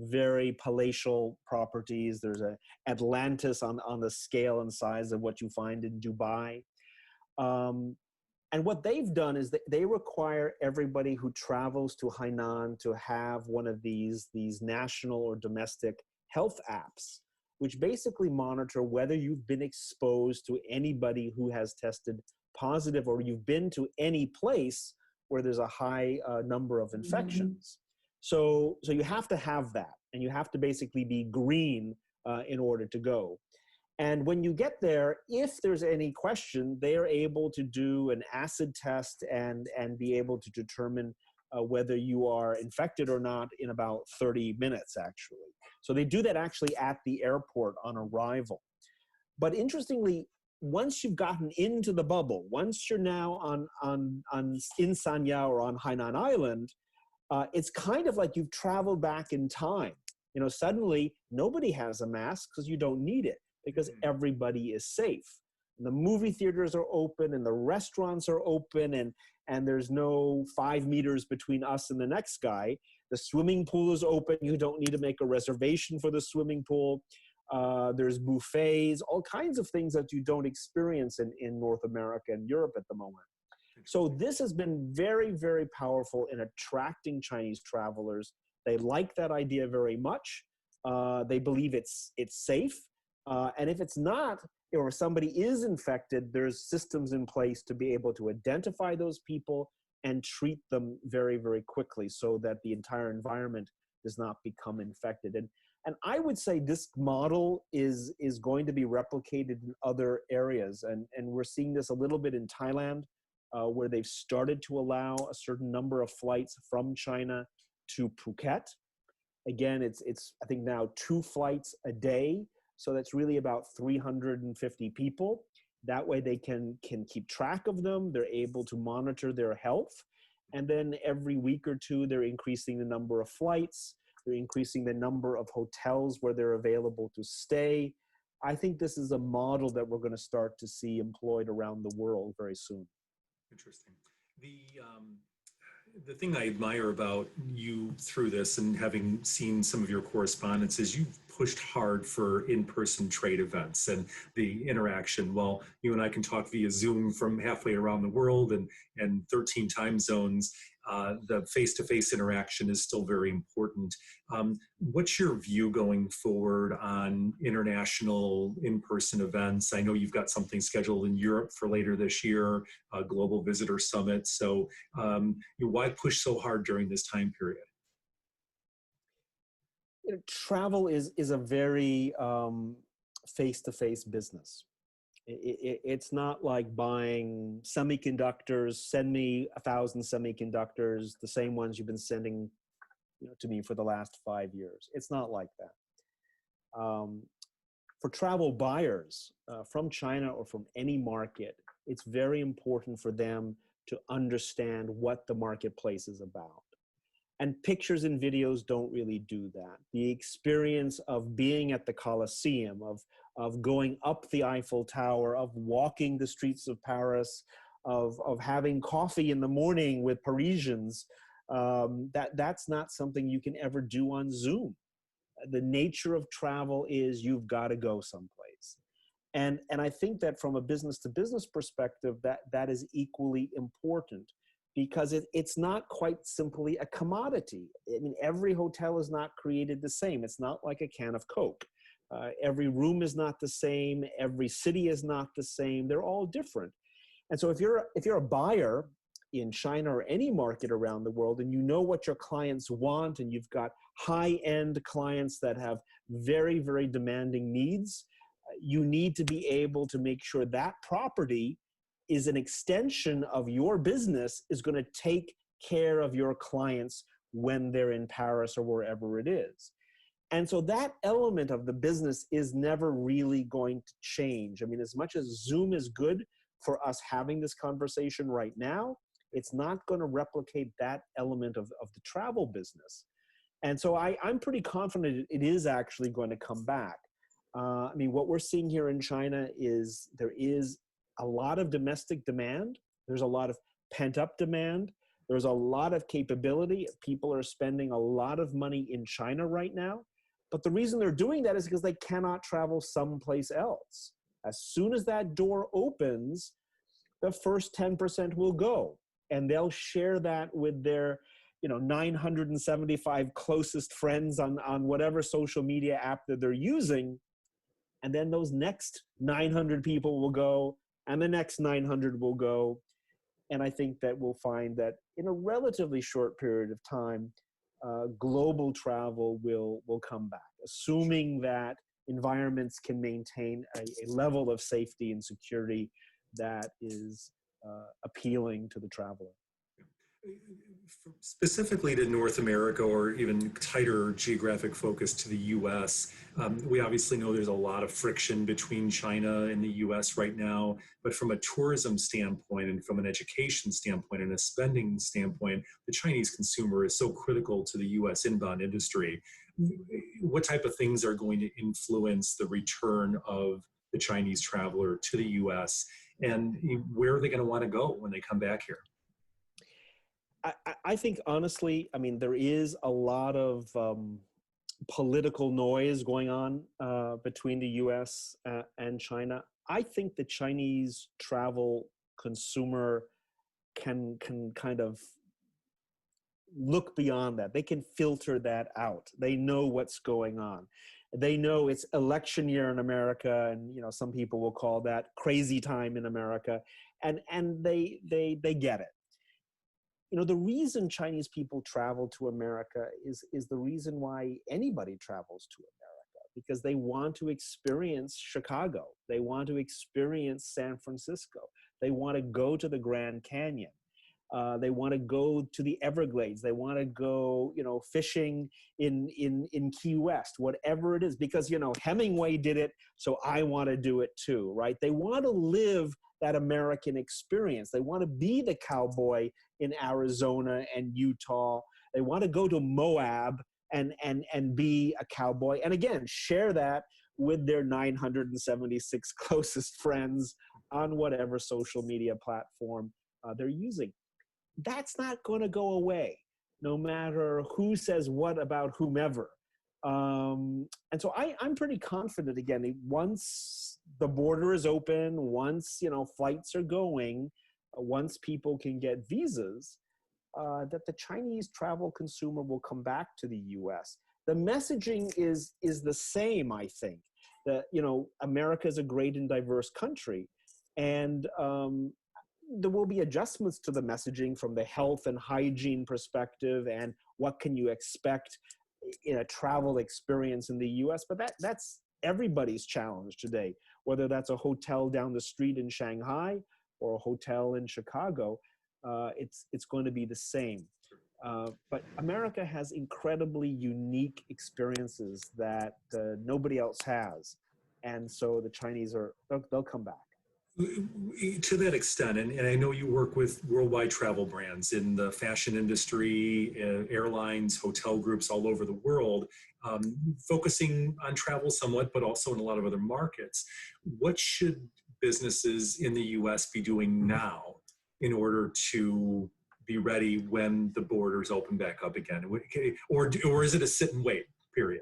very palatial properties. There's a Atlantis on the scale and size of what you find in Dubai. And what they've done is they require everybody who travels to Hainan to have one of these national or domestic health apps, which basically monitor whether you've been exposed to anybody who has tested positive, or you've been to any place where there's a high number of infections. So you have to have that, and you have to basically be green in order to go. And when you get there, if there's any question, they are able to do an acid test and be able to determine whether you are infected or not in about 30 minutes, actually. So they do that actually at the airport on arrival. But interestingly, once you've gotten into the bubble, once you're now in Sanya or on Hainan Island, it's kind of like you've traveled back in time. You know, suddenly nobody has a mask because you don't need it, because everybody is safe. And the movie theaters are open and the restaurants are open, and there's no 5 meters between us and the next guy. The swimming pool is open. You don't need to make a reservation for the swimming pool. There's buffets, all kinds of things that you don't experience in North America and Europe at the moment. So this has been very, very powerful in attracting Chinese travelers. They like that idea very much. They believe it's safe. And if it's not, or somebody is infected, there's systems in place to be able to identify those people and treat them very, very quickly so that the entire environment does not become infected. And I would say this model is going to be replicated in other areas. And we're seeing this a little bit in Thailand, where they've started to allow a certain number of flights from China to Phuket. Again, it's I think now 2 flights a day. So that's really about 350 people. That way they can keep track of them. They're able to monitor their health. And then every week or two, they're increasing the number of flights. They're increasing the number of hotels where they're available to stay. I think this is a model that we're going to start to see employed around the world very soon. Interesting. The thing I admire about you through this, and having seen some of your correspondence, is you've pushed hard for in-person trade events and the interaction. While you and I can talk via Zoom from halfway around the world and 13 time zones, the face-to-face interaction is still very important. What's your view going forward on international in-person events? I know you've got something scheduled in Europe for later this year, a Global Visitor Summit. So why push so hard during this time period? Travel is a very face-to-face business. It's not like buying semiconductors. Send me 1,000 semiconductors, the same ones you've been sending, to me for the last 5 years. It's not like that. For travel buyers from China or from any market, it's very important for them to understand what the marketplace is about. And pictures and videos don't really do that. The experience of being at the Colosseum, of going up the Eiffel Tower, of walking the streets of Paris, of having coffee in the morning with Parisians, that's not something you can ever do on Zoom. The nature of travel is you've got to go someplace. And I think that from a business to business perspective, that is equally important, because it's not quite simply a commodity. I mean, every hotel is not created the same. It's not like a can of Coke. Every room is not the same. Every city is not the same. They're all different. And so if you're a buyer in China or any market around the world, and you know what your clients want, and you've got high-end clients that have very, very demanding needs, you need to be able to make sure that property is an extension of your business, is going to take care of your clients when they're in Paris or wherever it is. And so that element of the business is never really going to change. I mean, as much as Zoom is good for us having this conversation right now, it's not going to replicate that element of the travel business. And so I'm pretty confident it is actually going to come back. I mean, what we're seeing here in China is there is a lot of domestic demand. There's a lot of pent-up demand. There's a lot of capability. People are spending a lot of money in China right now. But the reason they're doing that is because they cannot travel someplace else. As soon as that door opens, the first 10% will go. And they'll share that with their 975 closest friends on whatever social media app that they're using. And then those next 900 people will go, and the next 900 will go. And I think that we'll find that in a relatively short period of time, global travel will come back, assuming that environments can maintain a level of safety and security that is appealing to the traveler. Specifically to North America, or even tighter geographic focus to the U.S., we obviously know there's a lot of friction between China and the U.S. right now, but from a tourism standpoint and from an education standpoint and a spending standpoint, the Chinese consumer is so critical to the U.S. inbound industry. What type of things are going to influence the return of the Chinese traveler to the U.S., and where are they going to want to go when they come back here? I think, honestly, I mean, there is a lot of political noise going on between the US and China. I think the Chinese travel consumer can kind of look beyond that. They can filter that out. They know what's going on. They know it's election year in America, and some people will call that crazy time in America, and they get it. The reason Chinese people travel to America is the reason why anybody travels to America, because they want to experience Chicago. They want to experience San Francisco. They want to go to the Grand Canyon. They want to go to the Everglades. They want to go, fishing in Key West, whatever it is, because, Hemingway did it, so I want to do it too, right? They want to live that American experience. They want to be the cowboy in Arizona and Utah. They want to go to Moab and be a cowboy. And again, share that with their 976 closest friends on whatever social media platform they're using. That's not going to go away, no matter who says what about whomever. And so I'm pretty confident, again, once the border is open, once flights are going, once people can get visas, that the Chinese travel consumer will come back to the U.S. The messaging is the same, I think. That America is a great and diverse country, and there will be adjustments to the messaging from the health and hygiene perspective, and what can you expect in a travel experience in the US, but that's everybody's challenge today, whether that's a hotel down the street in Shanghai or a hotel in Chicago, it's going to be the same. But America has incredibly unique experiences that nobody else has. And so the Chinese they'll come back. To that extent, and I know you work with worldwide travel brands in the fashion industry, airlines, hotel groups all over the world, focusing on travel somewhat, but also in a lot of other markets. What should businesses in the US be doing now in order to be ready when the borders open back up again? Or is it a sit and wait period?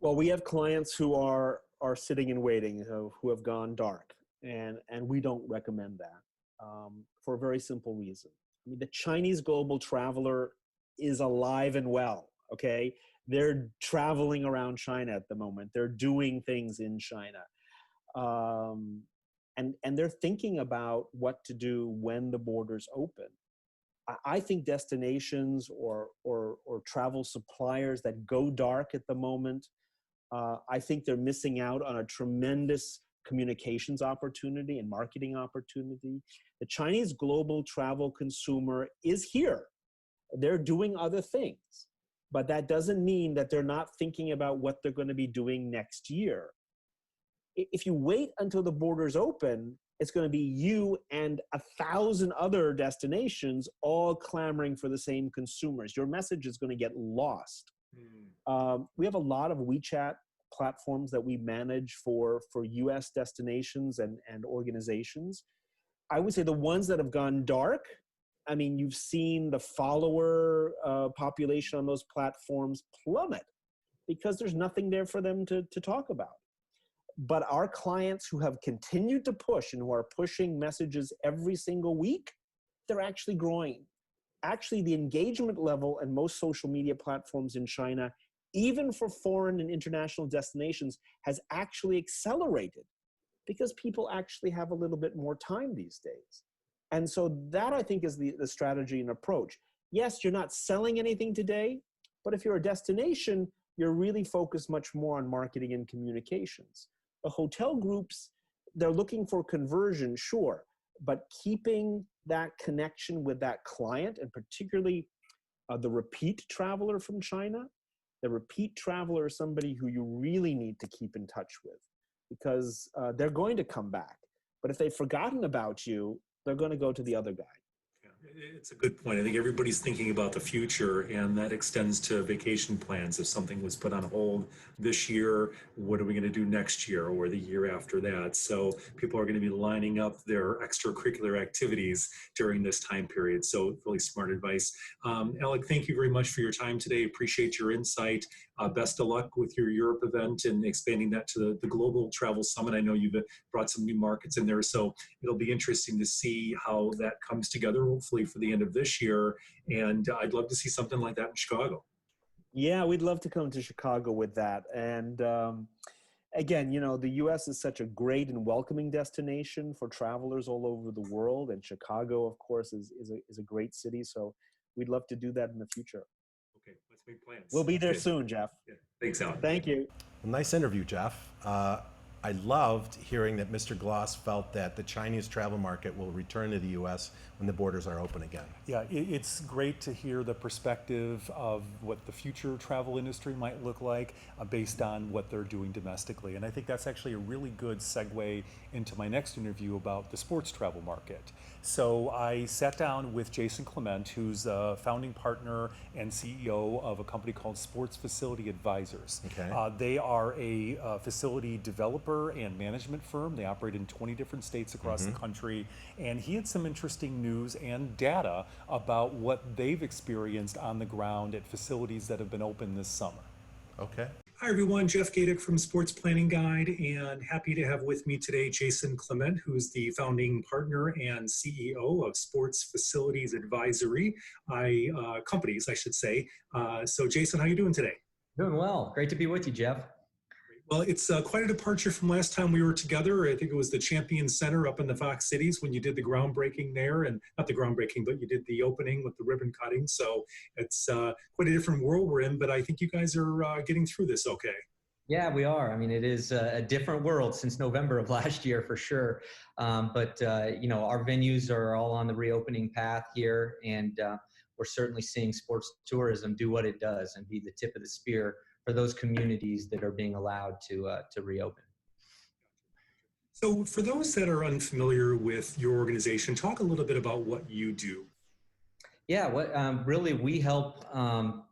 Well, we have clients who are sitting and waiting, who have gone dark, and we don't recommend that for a very simple reason. I mean, the Chinese global traveler is alive and well, okay? They're traveling around China at the moment. They're doing things in China. And they're thinking about what to do when the borders open. I think destinations or travel suppliers that go dark at the moment, I think they're missing out on a tremendous communications opportunity and marketing opportunity. The Chinese global travel consumer is here. They're doing other things, but that doesn't mean that they're not thinking about what they're going to be doing next year. If you wait until the borders open, it's going to be you and 1,000 other destinations all clamoring for the same consumers. Your message is going to get lost. We have a lot of WeChat platforms that we manage for US destinations and organizations. I would say the ones that have gone dark, I mean, you've seen the follower population on those platforms plummet because there's nothing there for them to talk about. But our clients who have continued to push and who are pushing messages every single week, they're actually growing. Actually, the engagement level in most social media platforms in China, even for foreign and international destinations, has actually accelerated because people actually have a little bit more time these days. And so that, I think, is the strategy and approach. Yes, you're not selling anything today, but if you're a destination, you're really focused much more on marketing and communications. The hotel groups, they're looking for conversion, sure, but keeping that connection with that client, and particularly the repeat traveler from China, the repeat traveler is somebody who you really need to keep in touch with because they're going to come back. But if they've forgotten about you, they're going to go to the other guy. It's a good point. I think everybody's thinking about the future, and that extends to vacation plans. If something was put on hold this year, what are we going to do next year or the year after that? So people are going to be lining up their extracurricular activities during this time period. So really smart advice. Alec, thank you very much for your time today. Appreciate your insight. Best of luck with your Europe event and expanding that to the Global Travel Summit. I know you've brought some new markets in there, so it'll be interesting to see how that comes together, hopefully for the end of this year. And I'd love to see something like that in Chicago. Yeah, we'd love to come to Chicago with that. And again, you know, the U.S. is such a great and welcoming destination for travelers all over the world. And Chicago, of course, is a great city. So we'd love to do that in the future. Okay, let's make plans. We'll be there soon, Jeff. Yeah. Thanks, Alan. Thank you. Well, nice interview, Jeff. I loved hearing that Mr. Gloss felt that the Chinese travel market will return to the U.S. when the borders are open again. Yeah, it's great to hear the perspective of what the future travel industry might look like based on what they're doing domestically. And I think that's actually a really good segue into my next interview about the sports travel market. So I sat down with Jason Clement, who's a founding partner and CEO of a company called Sports Facility Advisors. Okay. They are a facility developer and management firm. They operate in 20 different states across the country. And he had some interesting news and data about what they've experienced on the ground at facilities that have been open this summer. Okay. Hi, everyone. Jeff Gayduk from Sports Planning Guide, and happy to have with me today Jason Clement, who's the founding partner and CEO of Sports Facilities Advisory, companies, I should say. So, Jason, how are you doing today? Doing well. Great to be with you, Jeff. Well, it's quite a departure from last time we were together. I think it was the Champion Center up in the Fox Cities when you did the groundbreaking there, and not the groundbreaking, but you did the opening with the ribbon cutting. So it's quite a different world we're in, but I think you guys are getting through this okay. Yeah, we are. I mean, it is a different world since November of last year for sure. But you know, our venues are all on the reopening path here, and we're certainly seeing sports tourism do what it does and be the tip of the spear for those communities that are being allowed to reopen. So for those that are unfamiliar with your organization, talk a little bit about what you do. Yeah, what really we help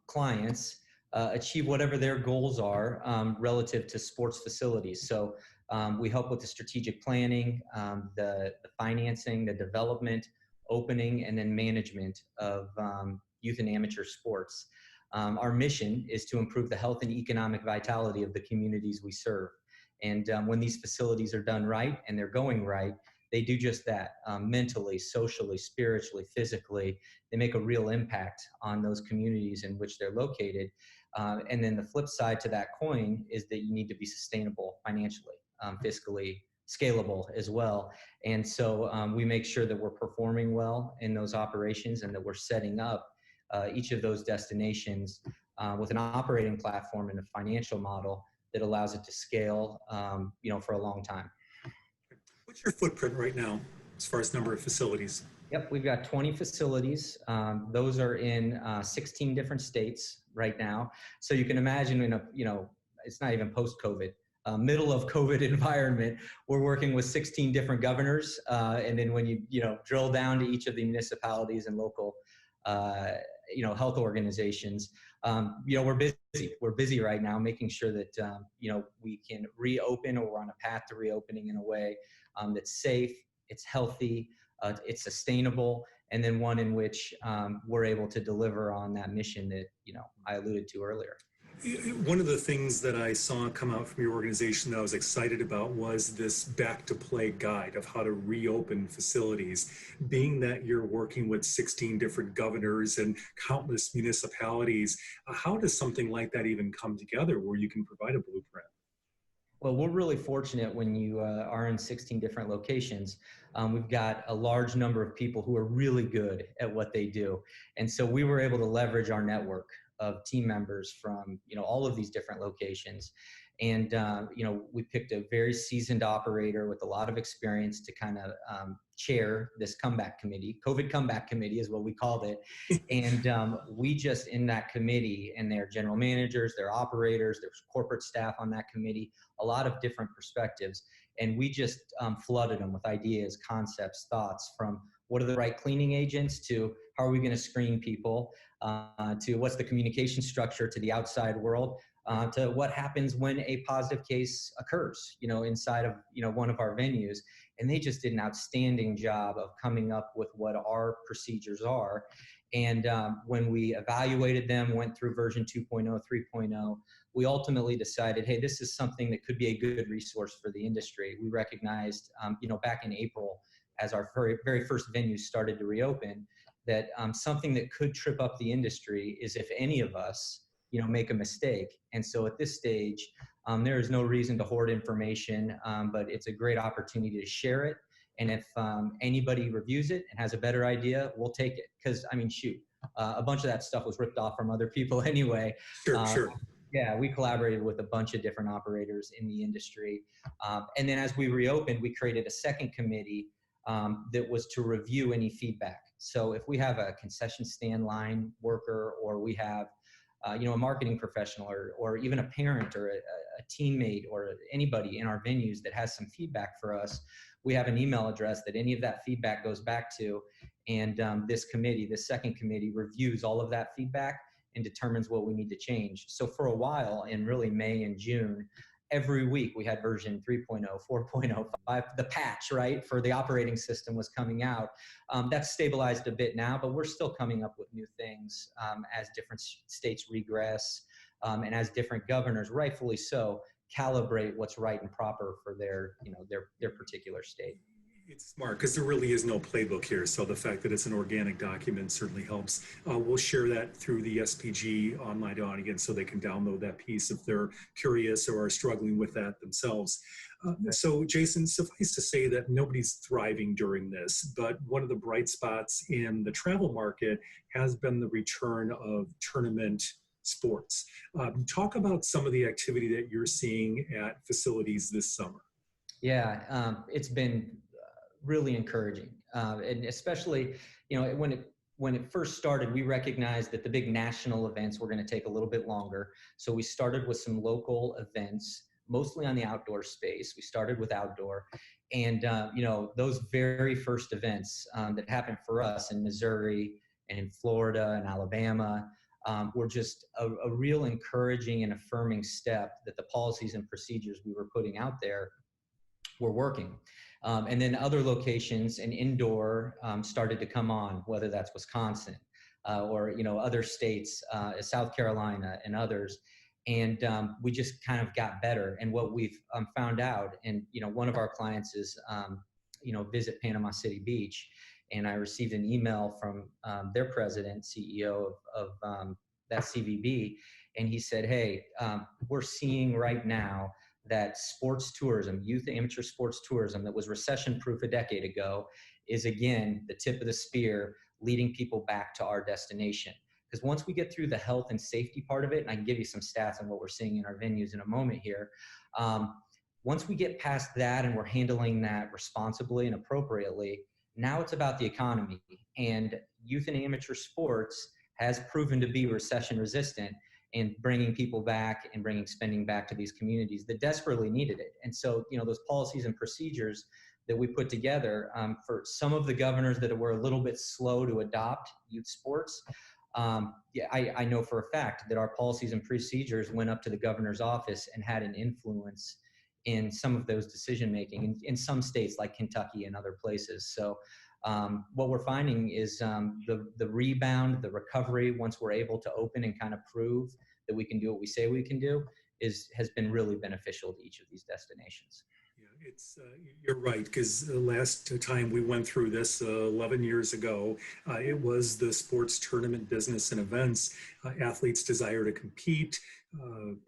clients achieve whatever their goals are relative to sports facilities. So we help with the strategic planning, the financing, the development, opening, and then management of youth and amateur sports. Our mission is to improve the health and economic vitality of the communities we serve. And when these facilities are done right and they're going right, they do just that, mentally, socially, spiritually, physically. They make a real impact on those communities in which they're located. And then the flip side to that coin is that you need to be sustainable financially, fiscally, scalable as well. And so we make sure that we're performing well in those operations and that we're setting up each of those destinations with an operating platform and a financial model that allows it to scale, you know, for a long time. What's your footprint right now as far as number of facilities? Yep, we've got 20 facilities. Those are in 16 different states right now. So you can imagine in a, you know, it's not even post-COVID, middle of COVID environment, we're working with 16 different governors. And then when you know, drill down to each of the municipalities and local, you know, health organizations, you know, we're busy right now making sure that, you know, we can reopen, or we're on a path to reopening in a way that's safe, it's healthy, it's sustainable, and then one in which we're able to deliver on that mission that, you know, I alluded to earlier. One of the things that I saw come out from your organization that I was excited about was this back to play guide of how to reopen facilities. Being that you're working with 16 different governors and countless municipalities, how does something like that even come together where you can provide a blueprint? Well, we're really fortunate when you are in 16 different locations. We've got a large number of people who are really good at what they do. And so we were able to leverage our network of team members from, you know, all of these different locations. And, you know, we picked a very seasoned operator with a lot of experience to kind of chair this comeback committee. COVID comeback committee is what we called it. And we just, in that committee, and their general managers, their operators, there's corporate staff on that committee, a lot of different perspectives. And we just flooded them with ideas, concepts, thoughts, from what are the right cleaning agents to how are we going to screen people, to what's the communication structure to the outside world, to what happens when a positive case occurs, you know, inside of, you know, one of our venues. And they just did an outstanding job of coming up with what our procedures are. And when we evaluated them, went through version 2.0, 3.0, we ultimately decided, hey, this is something that could be a good resource for the industry. We recognized, you know, back in April, as our very first venue started to reopen, that something that could trip up the industry is if any of us, you know, make a mistake. And so at this stage, there is no reason to hoard information, but it's a great opportunity to share it. And if anybody reviews it and has a better idea, we'll take it. Because, I mean, shoot, a bunch of that stuff was ripped off from other people anyway. Sure. Yeah, we collaborated with a bunch of different operators in the industry. And then as we reopened, we created a second committee that was to review any feedback. So if we have a concession stand line worker, or we have you know, a marketing professional, or even a parent or a teammate or anybody in our venues that has some feedback for us, we have an email address that any of that feedback goes back to. And this committee, this second committee, reviews all of that feedback and determines what we need to change. So for a while, in really May and June, every week we had version 3.0, 4.0, 5, the patch, right, for the operating system was coming out. That's stabilized a bit now, but we're still coming up with new things as different states regress, and as different governors, rightfully so, calibrate what's right and proper for their, you know, their particular state. It's smart because there really is no playbook here. So the fact that it's an organic document certainly helps. We'll share that through the SPG online audience so they can download that piece if they're curious or are struggling with that themselves. So Jason, suffice to say that nobody's thriving during this, but one of the bright spots in the travel market has been the return of tournament sports. Talk about some of the activity that you're seeing at facilities this summer. Yeah, it's been really encouraging, and especially, when it first started, we recognized that the big national events were going to take a little bit longer. So we started with some local events, mostly on the outdoor space. We started with outdoor, and those very first events that happened for us in Missouri and in Florida and Alabama were just a real encouraging and affirming step that the policies and procedures we were putting out there were working. And then other locations and indoor started to come on, whether that's Wisconsin or other states, South Carolina and others. And we just kind of got better. And what we've found out, and one of our clients is Visit Panama City Beach, and I received an email from their president, CEO of that CVB, and he said, "Hey, we're seeing right now that sports tourism, youth amateur sports tourism that was recession-proof a decade ago is again the tip of the spear leading people back to our destination." Because once we get through the health and safety part of it, and I can give you some stats on what we're seeing in our venues in a moment here, once we get past that and we're handling that responsibly and appropriately, now it's about the economy. And youth and amateur sports has proven to be recession resistant and bringing people back and bringing spending back to these communities that desperately needed it. And so, those policies and procedures that we put together for some of the governors that were a little bit slow to adopt youth sports, I know for a fact that our policies and procedures went up to the governor's office and had an influence in some of those decision making in some states like Kentucky and other places. So what we're finding is the rebound, the recovery, once we're able to open and kind of prove that we can do what we say we can do, has been really beneficial to each of these destinations. Yeah, you're right, because the last time we went through this 11 years ago, it was the sports tournament business and events, athletes' desire to compete,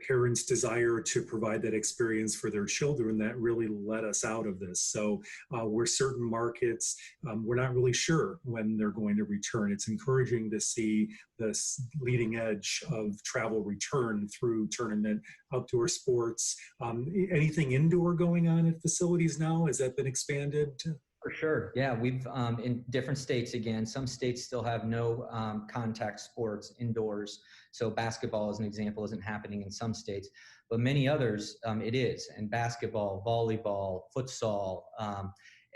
parents' desire to provide that experience for their children that really led us out of this. So we're certain markets, we're not really sure when they're going to return. It's encouraging to see this leading edge of travel return through tournament, outdoor sports. Anything indoor going on at facilities now? Has that been expanded? For sure. Yeah, we've in different states, again, some states still have no contact sports indoors. So basketball, as an example, isn't happening in some states, but many others it is. And basketball, volleyball, futsal,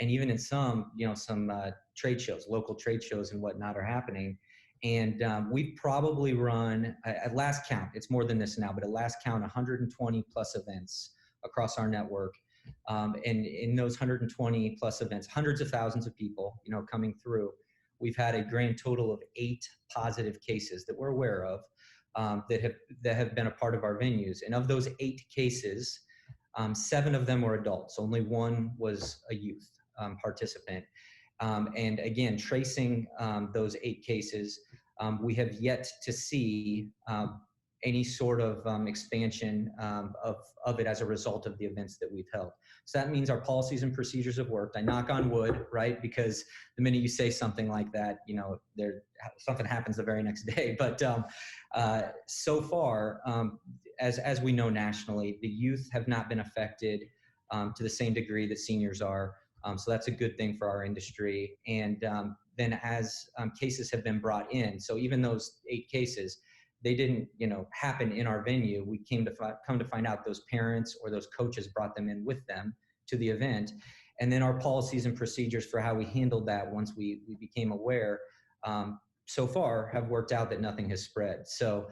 and even in some, some trade shows, local trade shows and whatnot are happening. And we've probably run, at last count, it's more than this now, but at last count, 120 plus events across our network. And in those 120 plus events, hundreds of thousands of people, coming through, we've had a grand total of 8 positive cases that we're aware of that have been a part of our venues. And of those 8 cases, 7 of them were adults. Only 1 was a youth participant. And again, tracing those 8 cases, we have yet to see any sort of expansion of it as a result of the events that we've held. So that means our policies and procedures have worked. I knock on wood, right? Because the minute you say something like that, something happens the very next day. But so far, as we know nationally, the youth have not been affected to the same degree that seniors are. So that's a good thing for our industry. And then as cases have been brought in, so even those 8 cases, they didn't, happen in our venue. We come to find out those parents or those coaches brought them in with them to the event. And then our policies and procedures for how we handled that once we became aware, so far have worked out that nothing has spread. So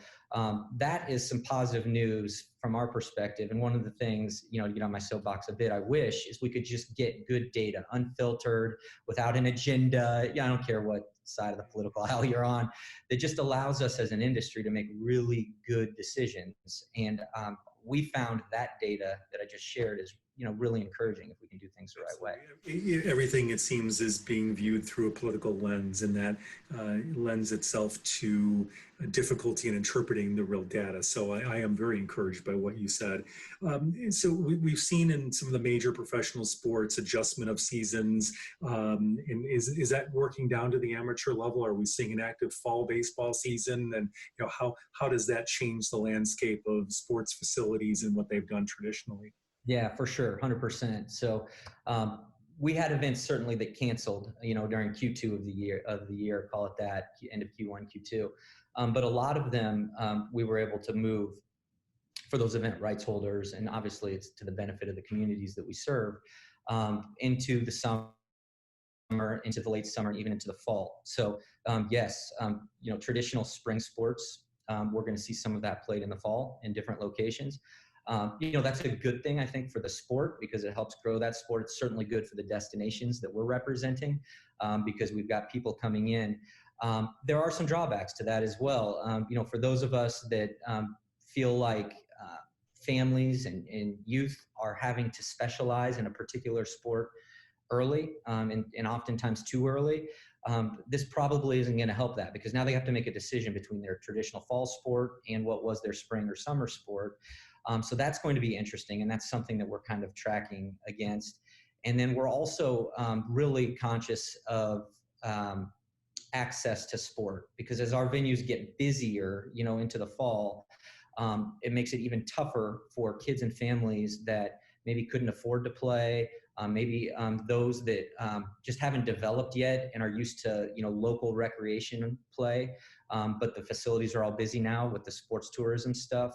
that is some positive news from our perspective. And one of the things, to get on my soapbox a bit, I wish is we could just get good data, unfiltered, without an agenda. I don't care what side of the political aisle you're on, that just allows us as an industry to make really good decisions. And we found that data that I just shared is really encouraging if we can do things the right way. Everything, it seems, is being viewed through a political lens, and that lends itself to a difficulty in interpreting the real data. So I am very encouraged by what you said. So we've seen in some of the major professional sports adjustment of seasons. And is that working down to the amateur level? Are we seeing an active fall baseball season? And how does that change the landscape of sports facilities and what they've done traditionally? Yeah, for sure, 100%. So we had events certainly that canceled, during Q2 of the year, call it that, end of Q1, Q2. But a lot of them we were able to move for those event rights holders, and obviously it's to the benefit of the communities that we serve, into the summer, into the late summer, and even into the fall. So yes, traditional spring sports, we're going to see some of that played in the fall in different locations. That's a good thing, I think, for the sport because it helps grow that sport. It's certainly good for the destinations that we're representing because we've got people coming in. There are some drawbacks to that as well. For those of us that feel like families and youth are having to specialize in a particular sport early and oftentimes too early, this probably isn't going to help that because now they have to make a decision between their traditional fall sport and what was their spring or summer sport. So that's going to be interesting, and that's something that we're kind of tracking against. And then we're also really conscious of access to sport because as our venues get busier, into the fall, it makes it even tougher for kids and families that maybe couldn't afford to play, maybe those that just haven't developed yet and are used to local recreation play, but the facilities are all busy now with the sports tourism stuff.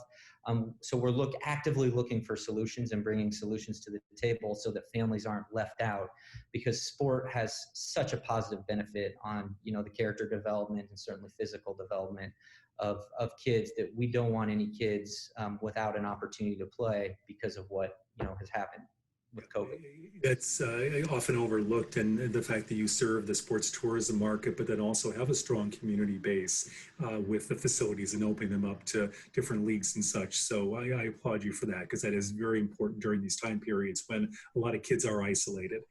So we're actively looking for solutions and bringing solutions to the table so that families aren't left out because sport has such a positive benefit on the character development and certainly physical development of kids that we don't want any kids without an opportunity to play because of what has happened with COVID. That's often overlooked, and the fact that you serve the sports tourism market, but then also have a strong community base with the facilities and opening them up to different leagues and such. So I applaud you for that because that is very important during these time periods when a lot of kids are isolated.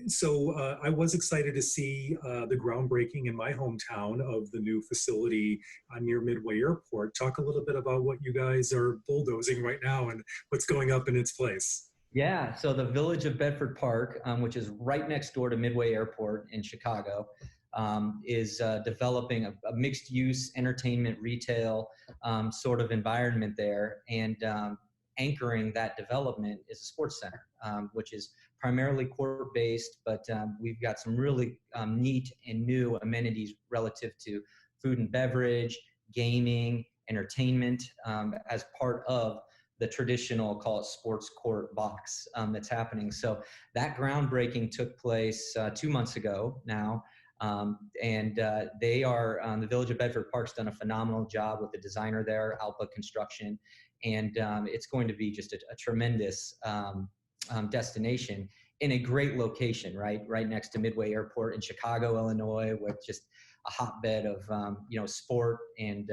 So I was excited to see the groundbreaking in my hometown of the new facility near Midway Airport. Talk a little bit about what you guys are bulldozing right now and what's going up in its place. Yeah, so the Village of Bedford Park, which is right next door to Midway Airport in Chicago, is developing a mixed-use entertainment retail sort of environment there. And anchoring that development is a sports center, which is primarily court-based, but we've got some really neat and new amenities relative to food and beverage, gaming, entertainment as part of the traditional, call it sports court box that's happening. So that groundbreaking took place 2 months ago now. And they are, the Village of Bedford Park's done a phenomenal job with the designer there, Alpa Construction. And it's going to be just a tremendous destination in a great location, right next to Midway Airport in Chicago, Illinois, with just a hotbed of, sport and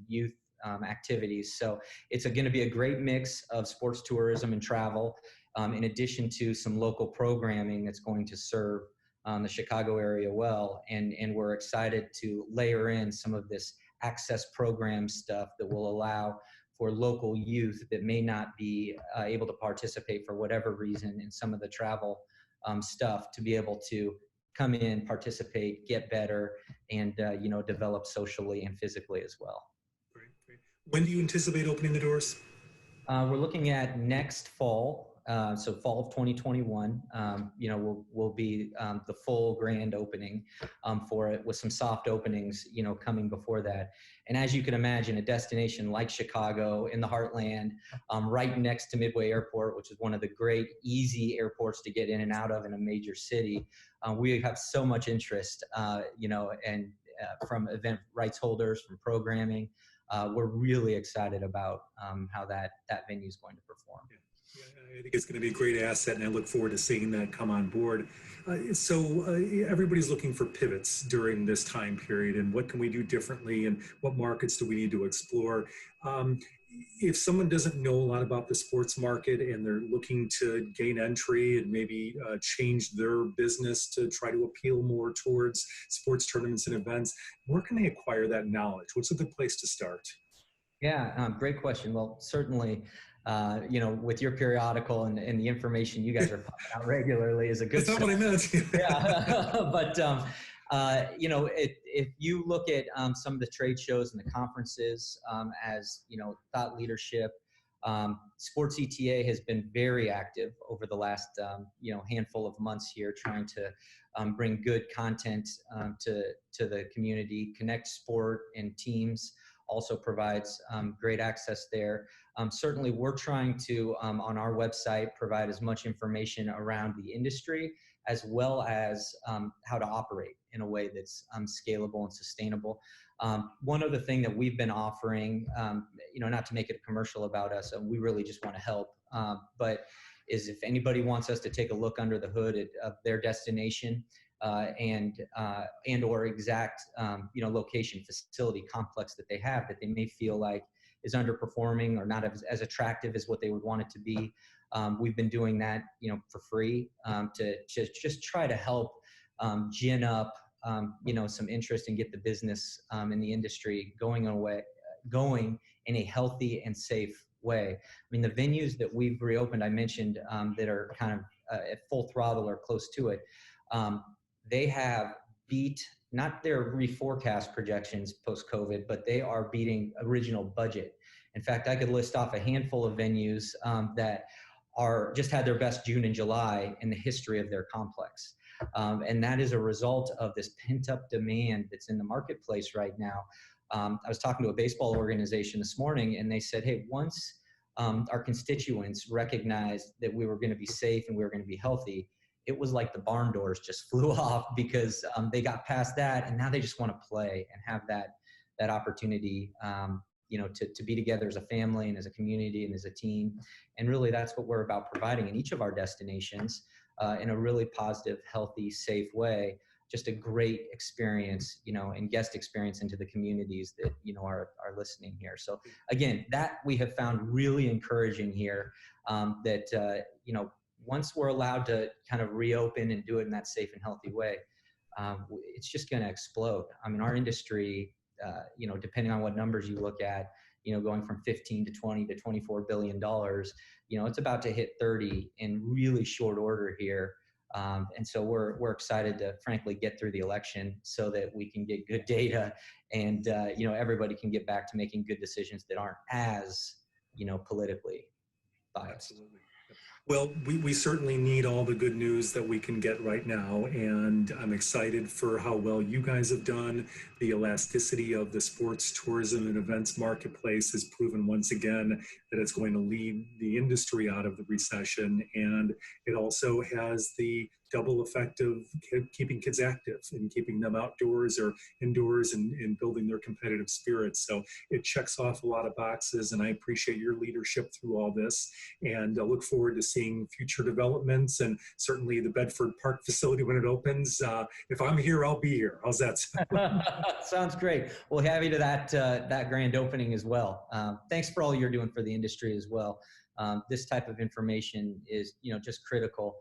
youth activities. So it's going to be a great mix of sports tourism and travel, in addition to some local programming that's going to serve the Chicago area well. And we're excited to layer in some of this access program stuff that will allow for local youth that may not be able to participate for whatever reason in some of the travel stuff to be able to come in, participate, get better, and develop socially and physically as well. When do you anticipate opening the doors? We're looking at next fall, so fall of 2021. Will be the full grand opening for it, with some soft openings, coming before that. And as you can imagine, a destination like Chicago in the heartland, right next to Midway Airport, which is one of the great easy airports to get in and out of in a major city, we have so much interest, and from event rights holders, from programming. We're really excited about how that venue is going to perform. Yeah, I think it's going to be a great asset, and I look forward to seeing that come on board. So everybody's looking for pivots during this time period, and what can we do differently, and what markets do we need to explore? if someone doesn't know a lot about the sports market and they're looking to gain entry and maybe change their business to try to appeal more towards sports tournaments and events, where can they acquire that knowledge? What's a good place to start? Yeah, great question. Well, certainly, with your periodical and the information you guys are pumping out regularly is a good That's not what I meant. Yeah, but if you look at some of the trade shows and the conferences as thought leadership, Sports ETA has been very active over the last handful of months here, trying to bring good content to the community. Connect Sport and Teams also provides great access there. Certainly, we're trying to, on our website, provide as much information around the industry as well as how to operate in a way that's scalable and sustainable. One other thing that we've been offering, not to make it a commercial about us, we really just want to help, but is if anybody wants us to take a look under the hood of their destination, and or exact location, facility, complex that they have that they may feel like is underperforming or not as attractive as what they would want it to be. We've been doing that for free to just try to help gin up some interest and get the business in the industry going in a healthy and safe way. I mean, the venues that we've reopened, I mentioned, that are kind of at full throttle or close to it, they have beat not their reforecast projections post-COVID, but they are beating original budget. In fact, I could list off a handful of venues that are just had their best June and July in the history of their complex. And that is a result of this pent-up demand that's in the marketplace right now. I was talking to a baseball organization this morning, and they said, hey, once our constituents recognized that we were going to be safe and we were going to be healthy, it was like the barn doors just flew off because they got past that, and now they just want to play and have that opportunity, to be together as a family and as a community and as a team. And really, that's what we're about providing in each of our destinations in a really positive, healthy, safe way. Just a great experience, and guest experience into the communities that are listening here. So again, that we have found really encouraging here. That once we're allowed to kind of reopen and do it in that safe and healthy way, it's just going to explode. I mean, our industry, depending on what numbers you look at, going from 15 to 20 to $24 billion, it's about to hit 30 in really short order here. And so we're excited to frankly get through the election so that we can get good data and, everybody can get back to making good decisions that aren't as, politically biased. Absolutely. Well, we certainly need all the good news that we can get right now, and I'm excited for how well you guys have done. The elasticity of the sports, tourism, and events marketplace has proven once again that it's going to lead the industry out of the recession, and it also has the double effect of keeping kids active and keeping them outdoors or indoors and building their competitive spirit. So it checks off a lot of boxes, and I appreciate your leadership through all this, and I look forward to seeing future developments and certainly the Bedford Park facility when it opens. If I'm here, I'll be here. How's that sound? Sounds great. We'll have you to that grand opening as well. Thanks for all you're doing for the industry as well. This type of information is, just critical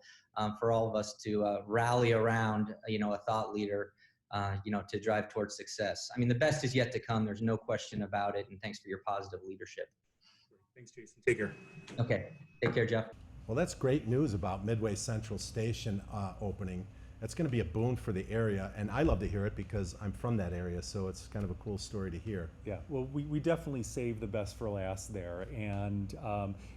for all of us to rally around, a thought leader, to drive towards success. I mean, the best is yet to come. There's no question about it. And thanks for your positive leadership. Thanks, Jason. Take care. Okay. Take care, Jeff. Well, that's great news about Midway Central Station opening. That's going to be a boon for the area, and I love to hear it because I'm from that area, so it's kind of a cool story to hear. Yeah, well, we definitely saved the best for last there, and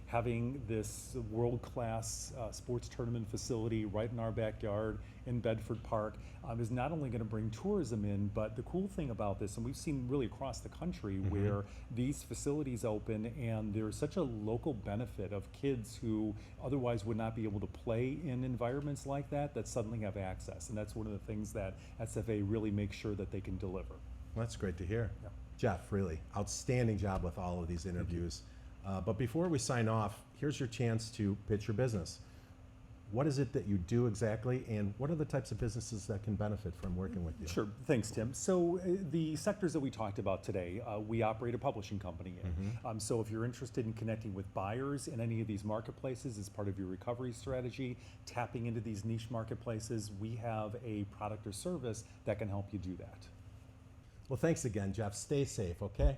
having this world-class sports tournament facility right in our backyard in Bedford Park is not only going to bring tourism in, but the cool thing about this, and we've seen really across the country where these facilities open and there's such a local benefit of kids who otherwise would not be able to play in environments like that suddenly have access. And that's one of the things that SFA really makes sure that they can deliver. Well, that's great to hear. Yeah. Jeff, really outstanding job with all of these interviews. But before we sign off, here's your chance to pitch your business. what is it that you do exactly, and what are the types of businesses that can benefit from working with you? Sure, thanks, Tim. So the sectors that we talked about today, we operate a publishing company in. So if you're interested in connecting with buyers in any of these marketplaces as part of your recovery strategy, tapping into these niche marketplaces, we have a product or service that can help you do that. Well, thanks again, Jeff. Stay safe, okay?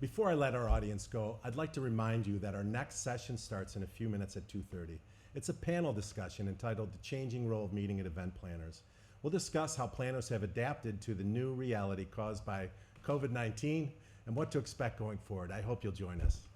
Before I let our audience go, I'd like to remind you that our next session starts in a few minutes at 2:30. It's a panel discussion entitled The Changing Role of Meeting and Event Planners. We'll discuss how planners have adapted to the new reality caused by COVID-19 and what to expect going forward. I hope you'll join us.